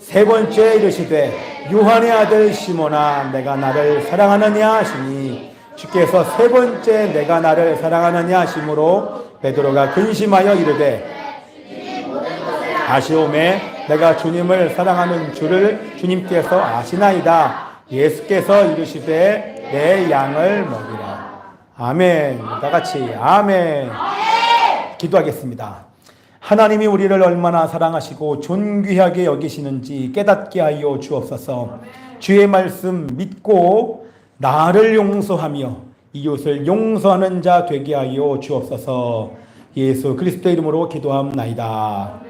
세 번째 이르시되 요한의 아들 시몬아 내가 나를 사랑하느냐 하시니 주께서 세 번째 내가 나를 사랑하느냐 하심으로 베드로가 근심하여 이르되 아시오매 내가 주님을 사랑하는 줄을 주님께서 아시나이다. 예수께서 이르시되 내 양을 먹이라. 아멘. 다 같이 아멘. 기도하겠습니다. 하나님이 우리를 얼마나 사랑하시고 존귀하게 여기시는지 깨닫게 하여 주옵소서. 주의 말씀 믿고 나를 용서하며 이웃을 용서하는 자 되게 하여 주옵소서. 예수 그리스도의 이름으로 기도합나이다.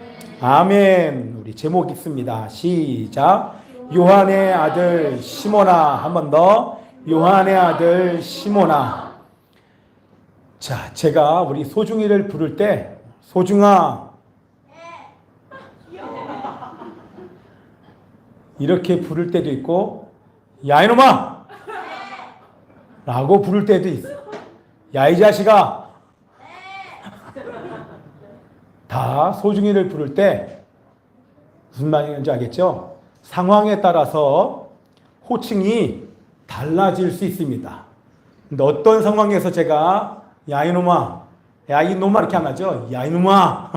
아멘. 우리 제목 있습니다. 시작. 요한의 아들 시몬아. 한 번 더. 요한의 아들 시몬아. 자, 제가 우리 소중이를 부를 때 소중아 이렇게 부를 때도 있고 야 이놈아 라고 부를 때도 있어. 야 이 자식아. 다 소중이를 부를 때 무슨 말인지 알겠죠? 상황에 따라서 호칭이 달라질 수 있습니다. 근데 어떤 상황에서 제가 야 이놈아, 야 이놈아 이렇게 안 하죠? 야 이놈아.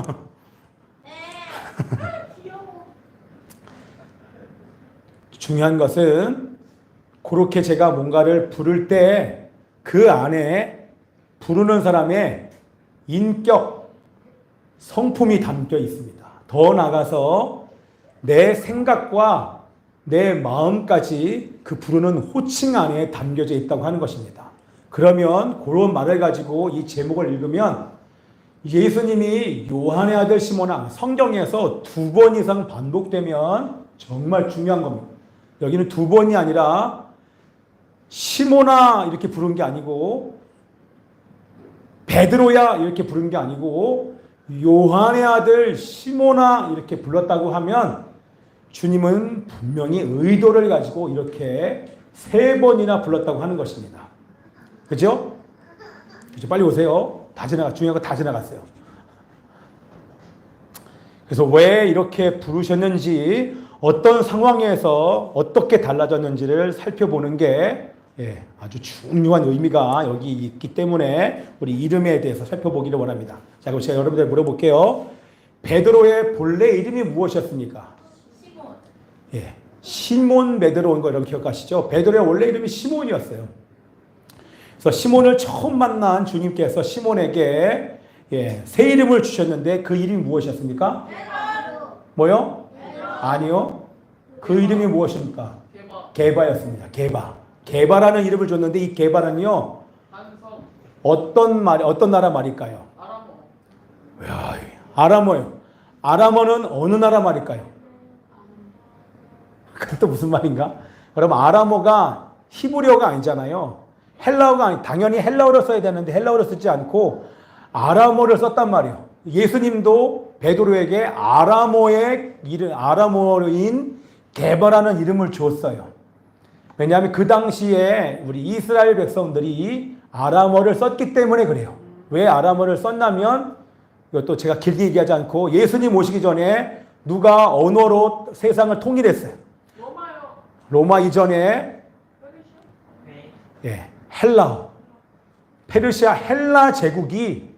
중요한 것은 그렇게 제가 뭔가를 부를 때 그 안에 부르는 사람의 인격, 성품이 담겨 있습니다. 더 나아가서 내 생각과 내 마음까지 그 부르는 호칭 안에 담겨져 있다고 하는 것입니다. 그러면 그런 말을 가지고 이 제목을 읽으면 예수님이 요한의 아들 시몬아 성경에서 2번 이상 반복되면 정말 중요한 겁니다. 여기는 2번이 아니라 시몬아 이렇게 부른 게 아니고 베드로야 이렇게 부른 게 아니고 요한의 아들 시몬아 이렇게 불렀다고 하면 주님은 분명히 의도를 가지고 이렇게 3번이나 불렀다고 하는 것입니다. 그죠? 빨리 오세요. 중요한 거 다 지나갔어요. 그래서 왜 이렇게 부르셨는지 어떤 상황에서 어떻게 달라졌는지를 살펴보는 게 아주 중요한 의미가 여기 있기 때문에 우리 이름에 대해서 살펴보기를 원합니다. 자, 그럼 제가 여러분들 물어볼게요. 베드로의 본래 이름이 무엇이었습니까? 시몬. 시몬 베드로인 거 여러분 기억하시죠? 베드로의 원래 이름이 시몬이었어요. 그래서 시몬을 처음 만난 주님께서 시몬에게 새 이름을 주셨는데 그 이름이 무엇이었습니까? 베드로. 뭐요? 베드로. 아니요. 그 이름이 무엇입니까? 게바였습니다. 게바라는 이름을 줬는데 이 게바는요 어떤 나라 말일까요? 아람어요. 아람어는 어느 나라 말일까요? 그것도 무슨 말인가? 여러분 아람어가 히브리어가 아니잖아요. 헬라어가 당연히 헬라어를 써야 되는데 헬라어를 쓰지 않고 아람어를 썼단 말이에요. 예수님도 베드로에게 아람어인 게바라는 이름을 줬어요. 왜냐하면 그 당시에 우리 이스라엘 백성들이 아람어를 썼기 때문에 그래요. 왜 아람어를 썼냐면 이것도 제가 길게 얘기하지 않고 예수님 오시기 전에 누가 언어로 세상을 통일했어요? 로마 이전에 헬라어, 페르시아 헬라 제국이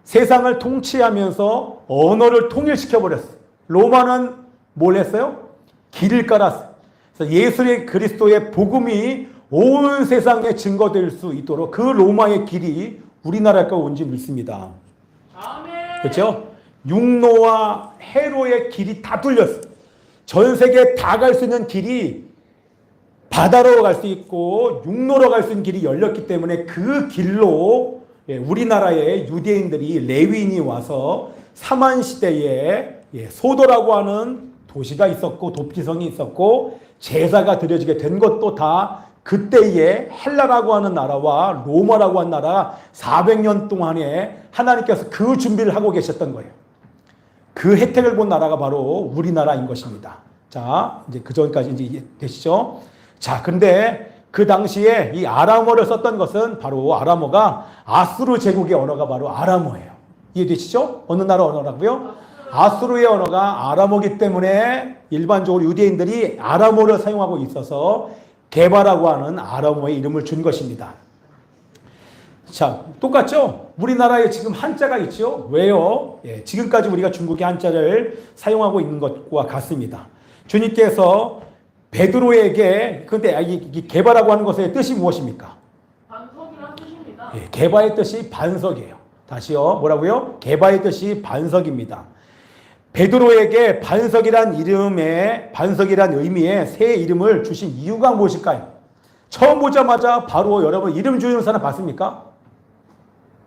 세상을 통치하면서 언어를 통일시켜버렸어요. 로마는 뭘 했어요? 길을 깔았어요. 그래서 예수의 그리스도의 복음이 온 세상에 증거될 수 있도록 그 로마의 길이 우리나라까지 온지 믿습니다. 그렇죠? 육로와 해로의 길이 다 뚫렸어요. 전 세계에 다 갈 수 있는 길이 바다로 갈 수 있고 육로로 갈 수 있는 길이 열렸기 때문에 그 길로 우리나라의 유대인들이 레위인이 와서 사만시대에 소도라고 하는 도시가 있었고 도피성이 있었고 제사가 드려지게 된 것도 다 그때의 헬라라고 하는 나라와 로마라고 하는 나라 400년 동안에 하나님께서 그 준비를 하고 계셨던 거예요. 그 혜택을 본 나라가 바로 우리나라인 것입니다. 자, 이제 그 전까지 이제 되시죠? 자, 근데 그 당시에 이 아람어를 썼던 것은 바로 아람어가 아수르 제국의 언어가 바로 아람어예요. 이해되시죠? 어느 나라 언어라고요? 아수르의 언어가 아람어기 때문에 일반적으로 유대인들이 아람어를 사용하고 있어서 게바라고 하는 아람어의 이름을 준 것입니다. 자, 똑같죠? 우리나라에 지금 한자가 있죠? 왜요? 예, 지금까지 우리가 중국의 한자를 사용하고 있는 것과 같습니다. 주님께서 베드로에게, 근데 이 게바라고 하는 것의 뜻이 무엇입니까? 반석이란 뜻입니다. 예, 게바의 뜻이 반석이에요. 다시요. 뭐라고요? 게바의 뜻이 반석입니다. 베드로에게 반석이란 의미의 새 이름을 주신 이유가 무엇일까요? 처음 보자마자 바로 여러분 이름 주는 사람 봤습니까?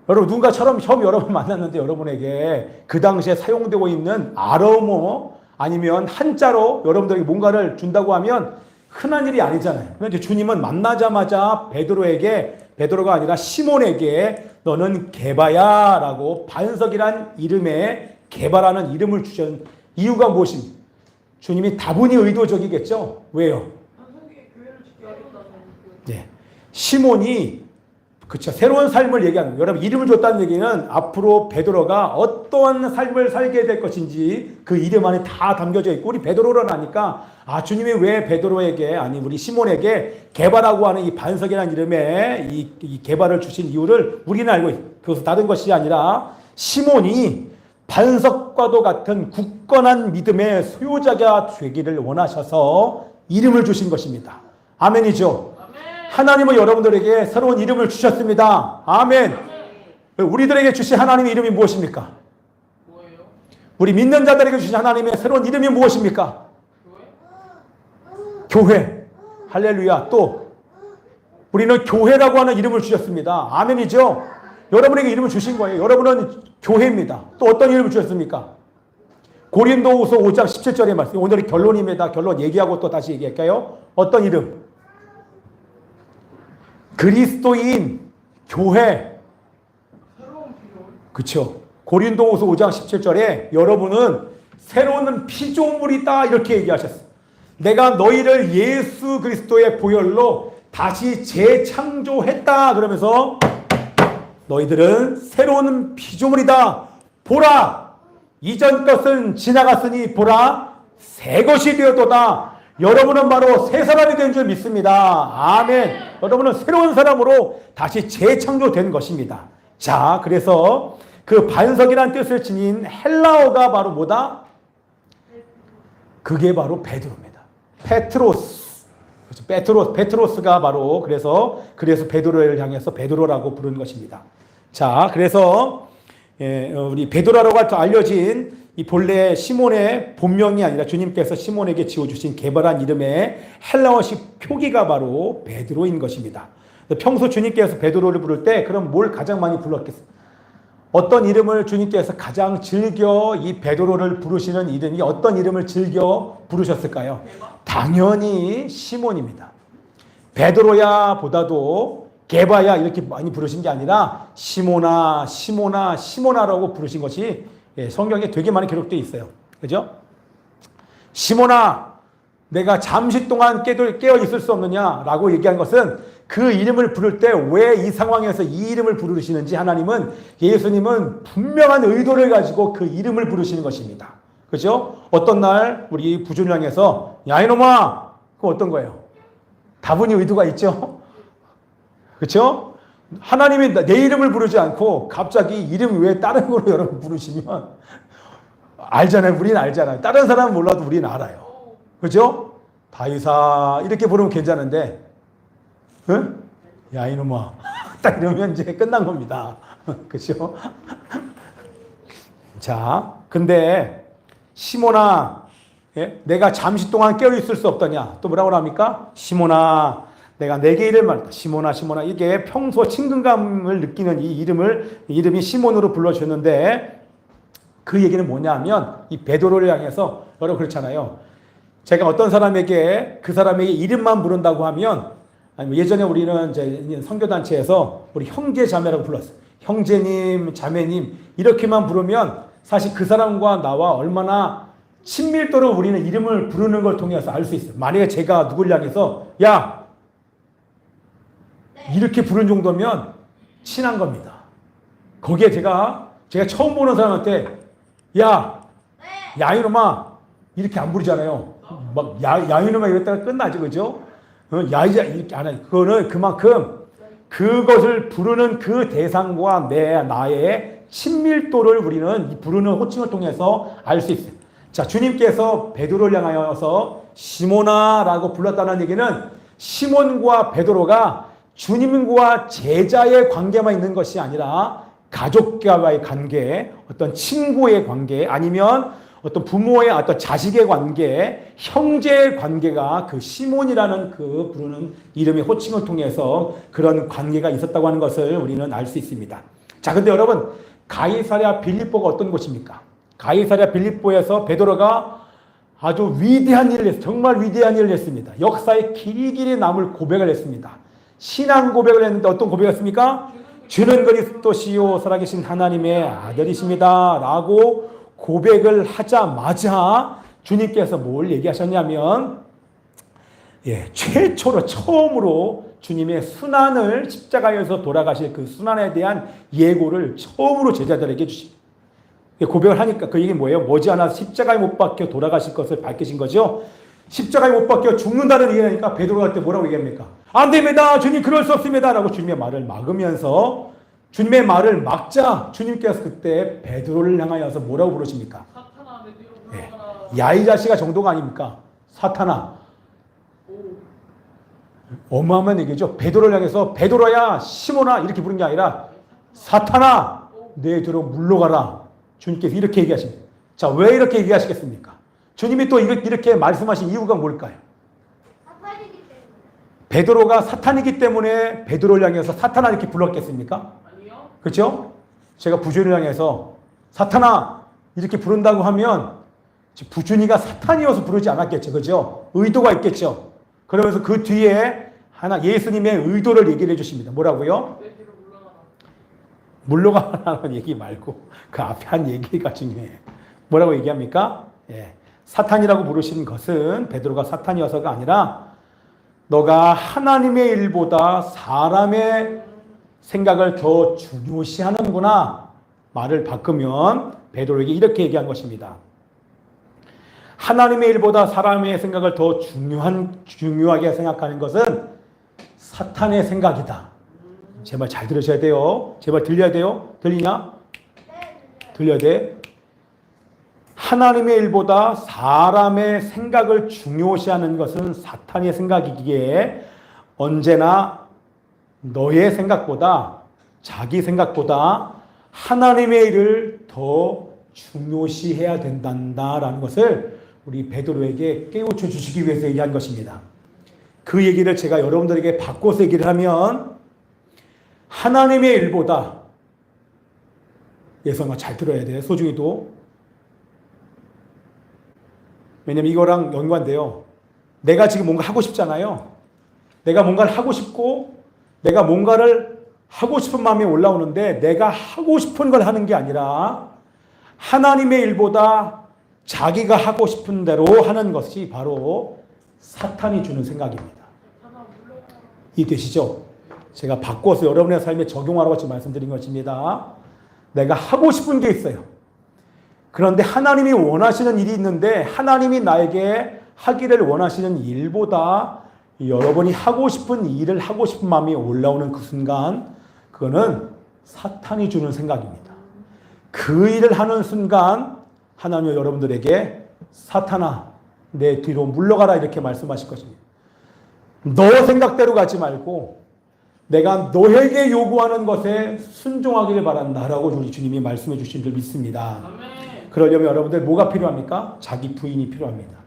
여러분 누군가 처음 여러분 만났는데 여러분에게 그 당시에 사용되고 있는 아람어 아니면 한자로 여러분들에게 뭔가를 준다고 하면 흔한 일이 아니잖아요. 그런데 주님은 만나자마자 베드로가 아니라 시몬에게 너는 게바야 라고 반석이란 이름에 게바라는 이름을 주신 이유가 무엇입니까? 주님이 다분히 의도적이겠죠? 왜요? 반석이 교회를 짓게 하겠다는 네. 시몬이 그쵸. 새로운 삶을 얘기하는 거예요. 여러분, 이름을 줬다는 얘기는 앞으로 베드로가 어떠한 삶을 살게 될 것인지 그 이름 안에 다 담겨져 있고, 우리 베드로를 아니까, 주님이 왜 베드로에게, 아니, 우리 시몬에게 게바라고 하는 이 반석이라는 이름에 이 게바를 주신 이유를 우리는 알고 있어요. 그것은 다른 것이 아니라 시몬이 반석과도 같은 굳건한 믿음의 소유자가 되기를 원하셔서 이름을 주신 것입니다. 아멘이죠? 하나님은 여러분들에게 새로운 이름을 주셨습니다. 아멘. 우리들에게 주신 하나님의 이름이 무엇입니까? 뭐예요? 우리 믿는 자들에게 주신 하나님의 새로운 이름이 무엇입니까? 교회. 할렐루야. 또 우리는 교회라고 하는 이름을 주셨습니다. 아멘이죠? 여러분에게 이름을 주신 거예요. 여러분은 교회입니다. 또 어떤 이름을 주셨습니까? 고린도후서 5장 17절의 말씀. 오늘이 결론입니다. 결론 얘기하고 또 다시 얘기할까요? 어떤 이름? 그리스도인 교회. 그쵸. 고린도후서 5장 17절에 여러분은 새로운 피조물이다 이렇게 얘기하셨어요. 내가 너희를 예수 그리스도의 보혈로 다시 재창조했다 그러면서 너희들은 새로운 피조물이다. 보라, 이전 것은 지나갔으니 보라, 새 것이 되었도다. 여러분은 바로 새 사람이 된 줄 믿습니다. 아멘. 여러분은 새로운 사람으로 다시 재창조된 것입니다. 자, 그래서 그 반석이란 뜻을 지닌 헬라어가 바로 뭐다? 그게 바로 베드로입니다. 페트로스가 바로 그래서 베드로를 향해서 베드로라고 부르는 것입니다. 자, 그래서 우리 베드로라고 알려진 이 본래 시몬의 본명이 아니라 주님께서 시몬에게 지어주신 게바란 이름의 헬라어식 표기가 바로 베드로인 것입니다. 평소 주님께서 베드로를 부를 때 그럼 뭘 가장 많이 불렀겠어요? 어떤 이름을 주님께서 가장 즐겨 이 베드로를 부르시는 이름이 어떤 이름을 즐겨 부르셨을까요? 당연히 시몬입니다. 베드로야 보다도 게바야 이렇게 많이 부르신 게 아니라 시몬아, 시몬아, 시몬아라고 부르신 것이 성경에 되게 많이 기록되어 있어요. 그죠? 시몬아, 내가 잠시 동안 깨어 있을 수 없느냐라고 얘기한 것은 그 이름을 부를 때 왜 이 상황에서 이 이름을 부르시는지 예수님은 분명한 의도를 가지고 그 이름을 부르시는 것입니다. 그죠? 어떤 날 우리 부주를 향해서 야 이놈아, 그거 어떤 거예요? 다분히 의도가 있죠? 그렇죠? 하나님이 내 이름을 부르지 않고 갑자기 이름 외에 다른 걸로 여러분 부르시면 알잖아요. 우리는 알잖아요. 다른 사람은 몰라도 우리는 알아요. 그죠? 다이사 이렇게 부르면 괜찮은데 응? 야 이놈아 딱 이러면 이제 끝난 겁니다. 그죠? 자, 근데 시몬아, 내가 잠시 동안 깨어 있을 수 없더냐? 또 뭐라고 합니까? 시몬아, 내가 내게 이를 말했다. 시몬아, 시몬아. 이게 평소 친근감을 느끼는 이름이 시몬으로 불러주셨는데 그 얘기는 뭐냐 하면 이 베드로를 향해서 여러분 그렇잖아요. 제가 어떤 사람에게 그 사람에게 이름만 부른다고 하면 예전에 우리는 이제 선교단체에서 우리 형제 자매라고 불렀어요. 형제님, 자매님 이렇게만 부르면 사실 그 사람과 나와 얼마나 친밀도로 우리는 이름을 부르는 걸 통해서 알 수 있어요. 만약에 제가 누굴 향해서 야 이렇게 부른 정도면 친한 겁니다. 거기에 제가 처음 보는 사람한테 야 야이놈아 이렇게 안 부르잖아요. 막 야이놈아 이랬다가 끝나죠, 그죠? 야이자 이렇게 안 해. 그거는 그만큼 그것을 부르는 그 대상과 나의 친밀도를 우리는 부르는 호칭을 통해서 알 수 있어요. 자, 주님께서 베드로를 향하여서 시몬아라고 불렀다는 얘기는 시몬과 베드로가 주님과 제자의 관계만 있는 것이 아니라 가족과의 관계, 어떤 친구의 관계, 아니면 어떤 부모의 어떤 자식의 관계, 형제의 관계가 그 시몬이라는 그 부르는 이름의 호칭을 통해서 그런 관계가 있었다고 하는 것을 우리는 알 수 있습니다. 자, 근데 여러분, 가이사랴 빌립보가 어떤 곳입니까? 가이사랴 빌립보에서 베드로가 아주 위대한 일을 했습니다. 정말 위대한 일을 했습니다. 역사에 길이 남을 고백을 했습니다. 신앙 고백을 했는데 어떤 고백을 했습니까? 주는 그리스도시요 살아계신 하나님의 아들이십니다 라고 고백을 하자마자 주님께서 뭘 얘기하셨냐면 최초로 처음으로 주님의 순환을 십자가에서 돌아가실 그 순환에 대한 예고를 처음으로 제자들에게 주십니다. 고백을 하니까 그 얘기 뭐예요? 머지않아 십자가에 못 박혀 돌아가실 것을 밝히신 거죠. 십자가에 못 박혀 죽는다는 얘기하니까 베드로가 그때 뭐라고 얘기합니까? 안 됩니다. 주님 그럴 수 없습니다. 라고 주님의 말을 막으면서 주님의 말을 막자 주님께서 그때 베드로를 향하여서 뭐라고 부르십니까? 사탄아 내 뒤로 물러가라. 야, 이 자식아 정도가 아닙니까? 사탄아. 어마어마한 얘기죠. 베드로를 향해서 베드로야 시몬아 이렇게 부른 게 아니라 사탄아 내 뒤로 물러가라. 주님께서 이렇게 얘기하십니다. 자, 왜 이렇게 얘기하시겠습니까? 주님이 또 이렇게 말씀하신 이유가 뭘까요? 사탄이기 때문에. 베드로가 사탄이기 때문에 베드로를 향해서 사탄아 이렇게 불렀겠습니까? 아니요. 그렇죠? 제가 부준이를 향해서 사탄아 이렇게 부른다고 하면 부준이가 사탄이어서 부르지 않았겠죠. 그렇죠? 의도가 있겠죠. 그러면서 그 뒤에 하나 예수님의 의도를 얘기를 해주십니다. 뭐라고요? 내 뒤로 물러가라. 물러가라는 얘기 말고 그 앞에 한 얘기가 중요해요. 뭐라고 얘기합니까? 사탄이라고 부르신 것은 베드로가 사탄이어서가 아니라 너가 하나님의 일보다 사람의 생각을 더 중요시하는구나. 말을 바꾸면 베드로에게 이렇게 얘기한 것입니다. 하나님의 일보다 사람의 생각을 더 중요하게 생각하는 것은 사탄의 생각이다. 제발 잘 들으셔야 돼요. 제발 들려야 돼요. 들리냐? 들려야 돼. 하나님의 일보다 사람의 생각을 중요시하는 것은 사탄의 생각이기에 언제나 너의 생각보다 자기 생각보다 하나님의 일을 더 중요시해야 된다라는 것을 우리 베드로에게 깨우쳐 주시기 위해서 얘기한 것입니다. 그 얘기를 제가 여러분들에게 바꿔서 얘기를 하면 하나님의 일보다 예성아 잘 들어야 돼. 소중히도. 왜냐면 이거랑 연관돼요. 내가 지금 뭔가 하고 싶잖아요. 내가 뭔가를 하고 싶고 내가 뭔가를 하고 싶은 마음이 올라오는데 내가 하고 싶은 걸 하는 게 아니라 하나님의 일보다 자기가 하고 싶은 대로 하는 것이 바로 사탄이 주는 생각입니다. 이해되시죠? 제가 바꿔서 여러분의 삶에 적용하라고 지금 말씀드린 것입니다. 내가 하고 싶은 게 있어요. 그런데 하나님이 원하시는 일이 있는데 하나님이 나에게 하기를 원하시는 일보다 여러분이 하고 싶은 일을 하고 싶은 마음이 올라오는 그 순간 그거는 사탄이 주는 생각입니다. 그 일을 하는 순간 하나님은 여러분들에게 사탄아 내 뒤로 물러가라 이렇게 말씀하실 것입니다. 너 생각대로 가지 말고 내가 너에게 요구하는 것에 순종하기를 바란다라고 우리 주님이 말씀해 주신 줄 믿습니다. 그러려면 여러분들 뭐가 필요합니까? 자기 부인이 필요합니다.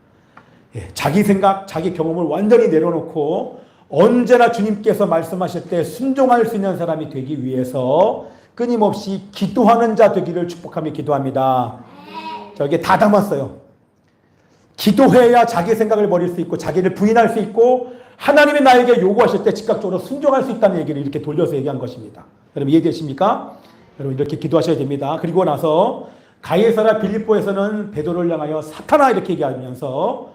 자기 생각, 자기 경험을 완전히 내려놓고 언제나 주님께서 말씀하실 때 순종할 수 있는 사람이 되기 위해서 끊임없이 기도하는 자 되기를 축복하며 기도합니다. 저게 다 담았어요. 기도해야 자기 생각을 버릴 수 있고 자기를 부인할 수 있고 하나님이 나에게 요구하실 때 즉각적으로 순종할 수 있다는 얘기를 이렇게 돌려서 얘기한 것입니다. 여러분 이해되십니까? 여러분 이렇게 기도하셔야 됩니다. 그리고 나서 가이사랴 빌립보에서는 베드로를 향하여 사탄아 이렇게 얘기하면서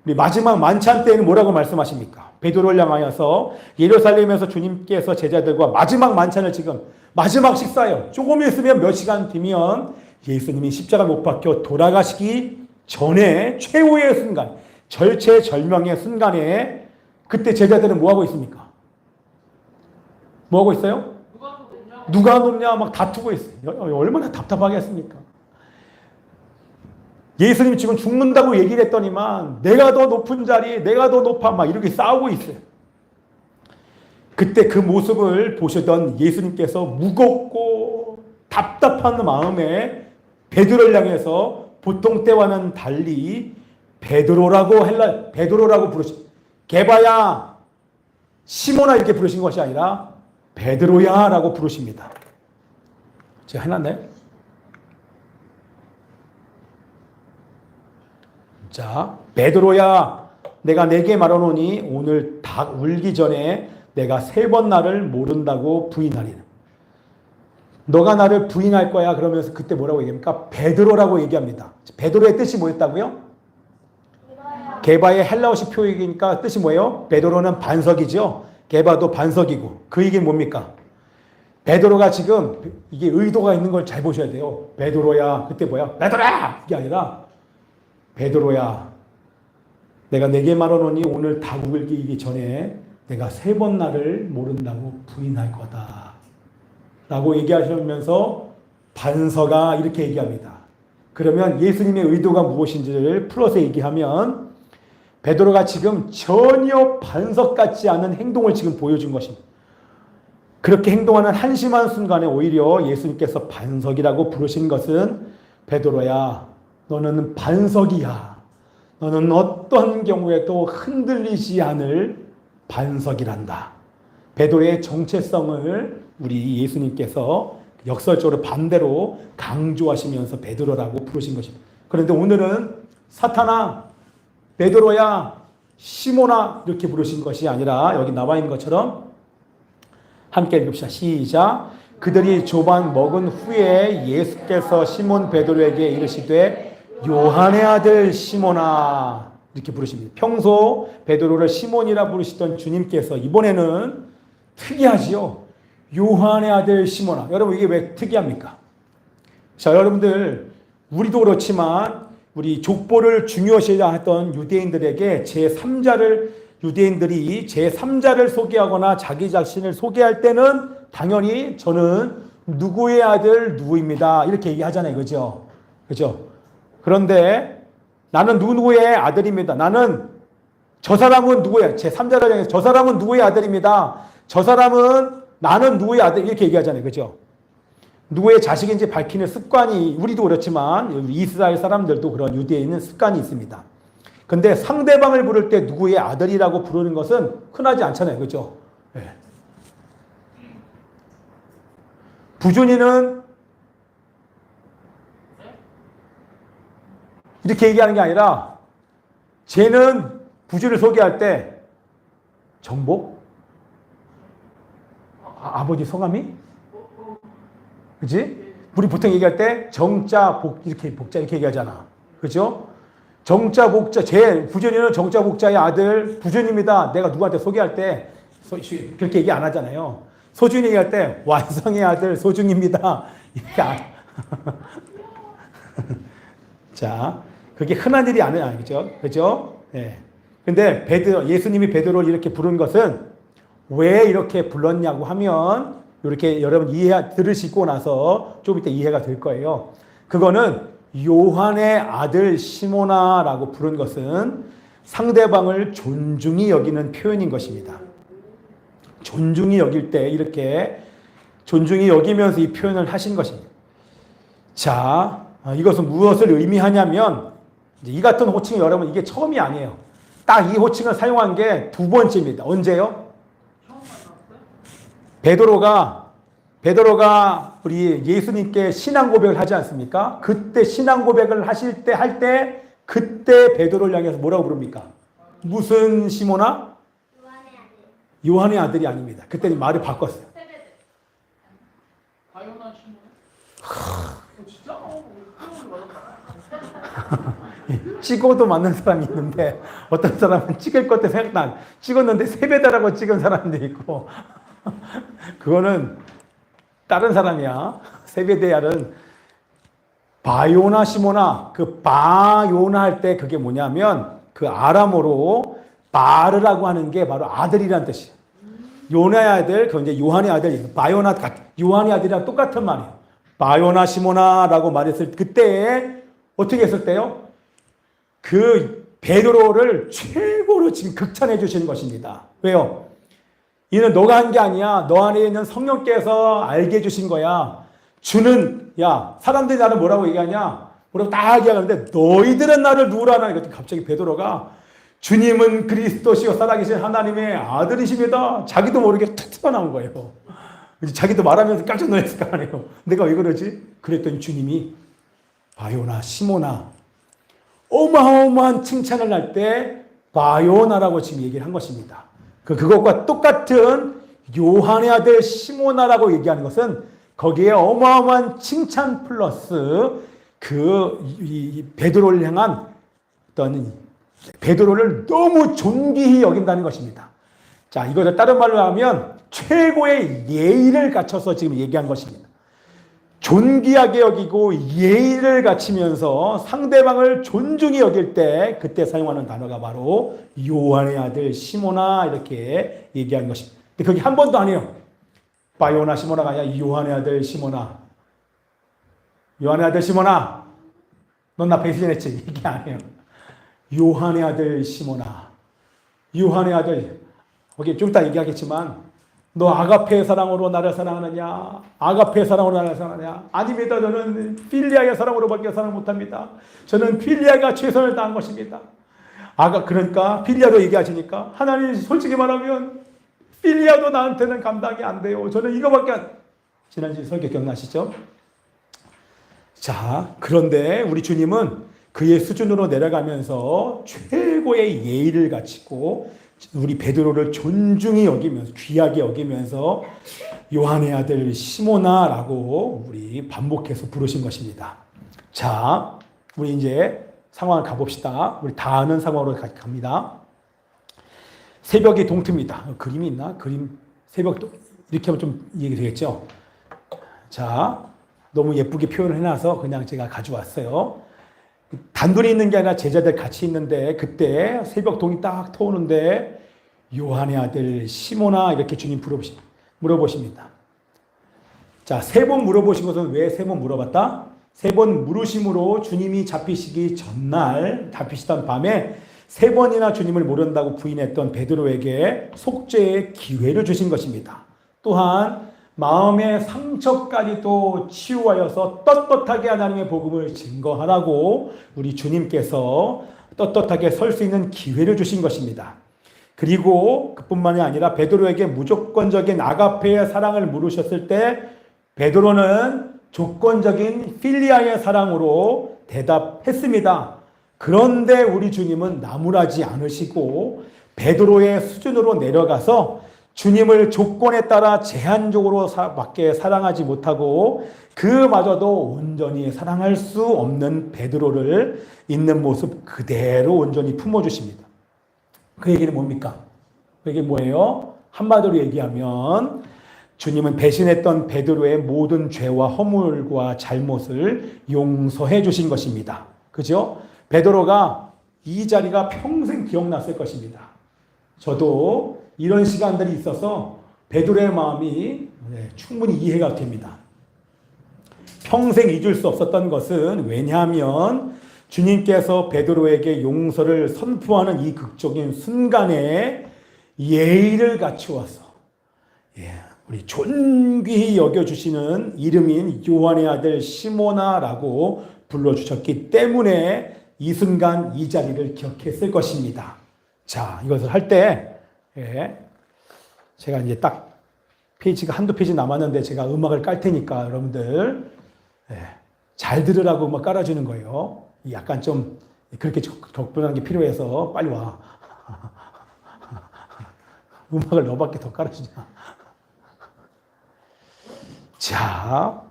우리 마지막 만찬 때에는 뭐라고 말씀하십니까? 베드로를 향하여서 예루살렘에서 주님께서 제자들과 마지막 만찬을 지금 마지막 식사예요. 조금 있으면 몇 시간 뒤면 예수님이 십자가 못 박혀 돌아가시기 전에 최후의 순간, 절체절명의 순간에 그때 제자들은 뭐 하고 있습니까? 뭐 하고 있어요? 누가 더 높냐? 누가 높냐 막 다투고 있어요. 얼마나 답답하겠습니까? 예수님 지금 죽는다고 얘기를 했더니만 내가 더 높은 자리, 내가 더 높아 막 이렇게 싸우고 있어요. 그때 그 모습을 보시던 예수님께서 무겁고 답답한 마음에 베드로를 향해서 보통 때와는 달리 베드로라고 부르시. 게바야, 시몬아 이렇게 부르신 것이 아니라 베드로야라고 부르십니다. 제가 해놨나요? 자, 베드로야, 내가 네게 말하노니 오늘 닭 울기 전에 내가 3번 나를 모른다고 부인하리라. 너가 나를 부인할 거야. 그러면서 그때 뭐라고 얘기합니까? 베드로라고 얘기합니다. 베드로의 뜻이 뭐였다고요? 게바의 헬라어식 표기니까 뜻이 뭐예요? 베드로는 반석이죠. 게바도 반석이고. 그 얘기는 뭡니까? 베드로가 지금 이게 의도가 있는 걸 잘 보셔야 돼요. 베드로야. 그때 뭐야? 베드로야! 이게 아니라 베드로야. 내가 네게 말하노니 오늘 닭 울기 전에 내가 3번 나를 모른다고 부인할 거다. 라고 얘기하시면서 반서가 이렇게 얘기합니다. 그러면 예수님의 의도가 무엇인지를 풀어서 얘기하면 베드로가 지금 전혀 반석 같지 않은 행동을 지금 보여준 것입니다. 그렇게 행동하는 한심한 순간에 오히려 예수님께서 반석이라고 부르신 것은 베드로야, 너는 반석이야. 너는 어떤 경우에도 흔들리지 않을 반석이란다. 베드로의 정체성을 우리 예수님께서 역설적으로 반대로 강조하시면서 베드로라고 부르신 것입니다. 그런데 오늘은 사탄아, 베드로야, 시몬아 이렇게 부르신 것이 아니라 여기 나와 있는 것처럼 함께 읽읍시다. 시작. 그들이 조반 먹은 후에 예수께서 시몬 베드로에게 이르시되 요한의 아들 시몬아 이렇게 부르십니다. 평소 베드로를 시몬이라 부르시던 주님께서 이번에는 특이하지요. 요한의 아들 시몬아. 여러분 이게 왜 특이합니까? 자, 여러분들 우리도 그렇지만 우리 족보를 중요시 했던 유대인들에게 유대인들이 제3자를 소개하거나 자기 자신을 소개할 때는 당연히 저는 누구의 아들 누구입니다. 이렇게 얘기하잖아요. 그죠? 그죠? 그런데 나는 누구의 아들입니다. 나는 저 사람은 누구야? 제3자를 향해서 저 사람은 누구의 아들입니다. 저 사람은 나는 누구의 아들 이렇게 얘기하잖아요. 그죠? 누구의 자식인지 밝히는 습관이 우리도 그렇지만 이스라엘 사람들도 그런 유대인은 습관이 있습니다. 근데 상대방을 부를 때 누구의 아들이라고 부르는 것은 흔하지 않잖아요. 그죠? 네. 부준이는 이렇게 얘기하는 게 아니라 쟤는 부준을 소개할 때 정복? 아버지 성함이? 그지? 우리 보통 얘기할 때 정자, 복자 이렇게 얘기하잖아. 그죠? 정자, 복자, 부준이는 정자, 복자의 아들, 부준입니다. 내가 누구한테 소개할 때 그렇게 얘기 안 하잖아요. 소준이 얘기할 때 완성의 아들 소중입니다. 이렇게 자, 그게 흔한 일이 아니야. 그죠? 그죠? 예. 근데 예수님이 베드로를 이렇게 부른 것은 왜 이렇게 불렀냐고 하면 이렇게 여러분 들으시고 나서 좀 이따 이해가 될 거예요. 그거는 요한의 아들 시몬아라고 부른 것은 상대방을 존중히 여기는 표현인 것입니다. 존중히 여길 때 이렇게 존중히 여기면서 이 표현을 하신 것입니다. 자, 이것은 무엇을 의미하냐면 이 같은 호칭이 여러분 이게 처음이 아니에요. 딱 이 호칭을 사용한 게 2번째입니다. 언제요? 베드로가 우리 예수님께 신앙 고백을 하지 않습니까? 그때 신앙 고백을 할 때 그때 베드로를 향해서 뭐라고 부릅니까? 무슨 시몬아? 요한의 아들이 아닙니다. 그때는 말을 바꿨어요. 바요나 시몬. 진짜? 찍어도 맞는 사람이 있는데 어떤 사람은 찍을 것 같아 생각나 찍었는데 세배다라고 찍은 사람도 있고 그거는 다른 사람이야. 세베대야는 바요나 시모나, 그 바요나 할 때 그게 뭐냐면 그 아람어로 바르라고 하는 게 바로 아들이라는 뜻이에요. 요나의 아들, 그 이제 요한의 아들, 바요나, 요한의 아들이랑 똑같은 말이에요. 바요나 시모나라고 말했을 때 그때 어떻게 했을 때요? 그 베드로를 최고로 지금 극찬해 주시는 것입니다. 왜요? 이는 너가 한 게 아니야. 너 안에 있는 성령께서 알게 해주신 거야. 주는, 야, 사람들이 나를 뭐라고 얘기하냐? 뭐라고 딱 얘기하는데 너희들은 나를 누구라 하나? 이것도 갑자기 베드로가 주님은 그리스도시요 살아계신 하나님의 아들이십니다. 자기도 모르게 툭 튀어나온 거예요. 자기도 말하면서 깜짝 놀랐을 거 아니에요. 내가 왜 그러지? 그랬더니 주님이 바요나 시모나 어마어마한 칭찬을 할 때 바요나라고 지금 얘기를 한 것입니다. 그것과 똑같은 요한의 아들 시모나라고 얘기하는 것은 거기에 어마어마한 칭찬 플러스 베드로를 향한 어떤 베드로를 너무 존귀히 여긴다는 것입니다. 자, 이것을 다른 말로 하면 최고의 예의를 갖춰서 지금 얘기한 것입니다. 존귀하게 여기고 예의를 갖추면서 상대방을 존중히 여길 때 그때 사용하는 단어가 바로 요한의 아들 시모나 이렇게 얘기한 것입니다. 근데 거기 한 번도 아니에요. 바요나 시모나가 아니라 요한의 아들 시모나. 요한의 아들 시모나. 넌 나 배신했지. 이게 아니에요. 요한의 아들 시모나. 요한의 아들. 거기 좀 이따 얘기하겠지만 너 아가페의 사랑으로 나를 사랑하느냐? 아가페의 사랑으로 나를 사랑하느냐? 아닙니다. 저는 필리아의 사랑으로밖에 사랑 못합니다. 저는 필리아가 최선을 다한 것입니다. 그러니까 필리아로 얘기하시니까 하나님 솔직히 말하면 필리아도 나한테는 감당이 안 돼요. 저는 이거밖에 지난주 설교 기억나시죠? 자, 그런데 우리 주님은 그의 수준으로 내려가면서 최고의 예의를 갖추고 우리 베드로를 존중히 여기면서 귀하게 여기면서 요한의 아들 시모나라고 우리 반복해서 부르신 것입니다. 자, 우리 이제 상황을 가봅시다. 우리 다 아는 상황으로 갑니다. 새벽이 동트입니다. 그림이 있나? 그림 새벽 이렇게 하면 좀 얘기 되겠죠? 자, 너무 예쁘게 표현을 해놔서 그냥 제가 가져왔어요. 단둘이 있는 게 아니라 제자들 같이 있는데 그때 새벽 동이 딱 터오는데 요한의 아들 시모나 이렇게 주님 물어보십니다. 자, 3번 물어보신 것은 왜 3번 물어봤다? 3번 물으심으로 주님이 잡히시기 전날 잡히시던 밤에 3번이나 주님을 모른다고 부인했던 베드로에게 속죄의 기회를 주신 것입니다. 또한 마음의 상처까지도 치유하여서 떳떳하게 하나님의 복음을 증거하라고 우리 주님께서 떳떳하게 설 수 있는 기회를 주신 것입니다. 그리고 그뿐만이 아니라 베드로에게 무조건적인 아가페의 사랑을 물으셨을 때 베드로는 조건적인 필리아의 사랑으로 대답했습니다. 그런데 우리 주님은 나무라지 않으시고 베드로의 수준으로 내려가서 주님을 조건에 따라 제한적으로 밖에 사랑하지 못하고 그마저도 온전히 사랑할 수 없는 베드로를 있는 모습 그대로 온전히 품어주십니다. 그 얘기는 뭡니까? 그 얘기 뭐예요? 한마디로 얘기하면 주님은 배신했던 베드로의 모든 죄와 허물과 잘못을 용서해 주신 것입니다. 그죠? 베드로가 이 자리가 평생 기억났을 것입니다. 저도 이런 시간들이 있어서 베드로의 마음이 충분히 이해가 됩니다. 평생 잊을 수 없었던 것은 왜냐하면 주님께서 베드로에게 용서를 선포하는 이 극적인 순간에 예의를 갖추어서 우리 존귀히 여겨주시는 이름인 요한의 아들 시모나라고 불러주셨기 때문에 이 순간 이 자리를 기억했을 것입니다. 자, 이것을 할 때 제가 이제 딱 페이지가 한두 페이지 남았는데 제가 음악을 깔 테니까 여러분들 잘 들으라고 음악 깔아주는 거예요. 약간 좀 그렇게 격분하는 게 필요해서 빨리 와. 음악을 너밖에 더 깔아주냐. 자,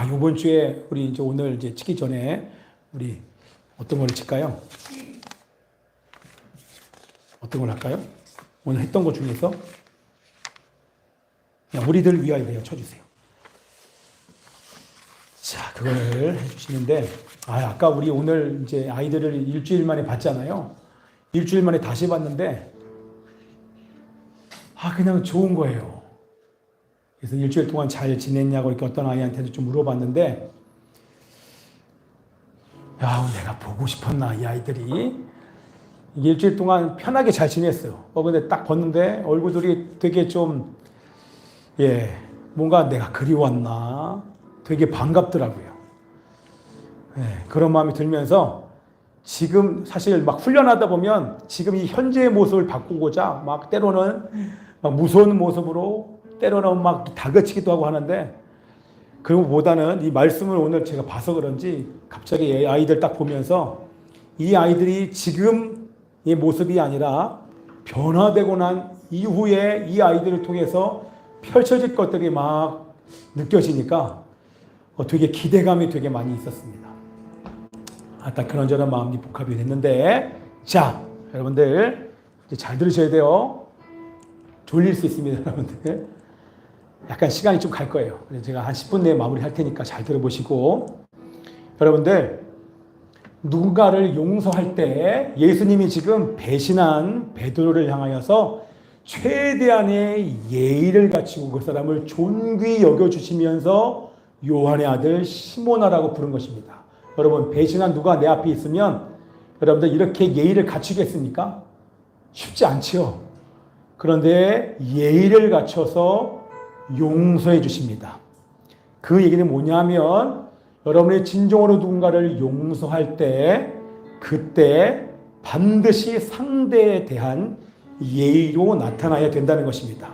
요번 주에 우리 이제 오늘 이제 치기 전에 우리 어떤 걸 칠까요? 어떤 걸 할까요? 오늘 했던 것 중에서 그냥 우리들 위하여 쳐주세요. 자, 그걸 해주시는데, 아까 우리 오늘 이제 아이들을 일주일 만에 봤잖아요. 일주일 만에 다시 봤는데, 그냥 좋은 거예요. 그래서 일주일 동안 잘 지냈냐고 이렇게 어떤 아이한테도 좀 물어봤는데, 내가 보고 싶었나, 이 아이들이. 일주일 동안 편하게 잘 지냈어요. 근데 딱 봤는데 얼굴들이 되게 좀, 뭔가 내가 그리웠나? 되게 반갑더라고요. 그런 마음이 들면서 지금 사실 막 훈련하다 보면 지금 이 현재의 모습을 바꾸고자 막 때로는 막 무서운 모습으로 때로는 막 다그치기도 하고 하는데 그거보다는 이 말씀을 오늘 제가 봐서 그런지 갑자기 아이들 딱 보면서 이 아이들이 지금 이 모습이 아니라 변화되고 난 이후에 이 아이들을 통해서 펼쳐질 것들이 막 느껴지니까 되게 기대감이 되게 많이 있었습니다. 딱 그런저런 마음이 복합이 됐는데, 자, 여러분들 이제 잘 들으셔야 돼요. 졸릴 수 있습니다, 여러분들. 약간 시간이 좀 갈 거예요. 그래서 제가 한 10분 내에 마무리할 테니까 잘 들어보시고, 여러분들 누군가를 용서할 때 예수님이 지금 배신한 베드로를 향하여서 최대한의 예의를 갖추고 그 사람을 존귀히 여겨주시면서 요한의 아들 시모나라고 부른 것입니다. 여러분, 배신한 누가 내 앞에 있으면 여러분들 이렇게 예의를 갖추겠습니까? 쉽지 않지요. 그런데 예의를 갖춰서 용서해 주십니다. 그 얘기는 뭐냐면 여러분의 진정으로 누군가를 용서할 때 그때 반드시 상대에 대한 예의로 나타나야 된다는 것입니다.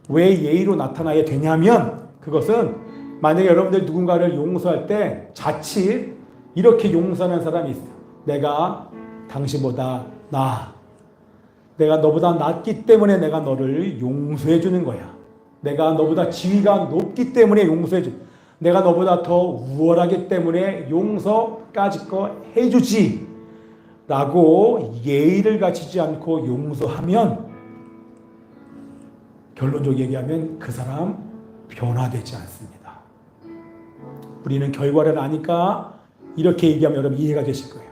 왜 예의로 나타나야 되냐면 그것은 만약에 여러분들 누군가를 용서할 때 자칫 이렇게 용서하는 사람이 있어요. 내가 당신보다 나아. 내가 너보다 낫기 때문에 내가 너를 용서해 주는 거야. 내가 너보다 지위가 높기 때문에 용서해 줘. 내가 너보다 더 우월하기 때문에 용서까지 거 해주지. 라고 예의를 갖추지 않고 용서하면 결론적으로 얘기하면 그 사람 변화되지 않습니다. 우리는 결과를 아니까 이렇게 얘기하면 여러분 이해가 되실 거예요.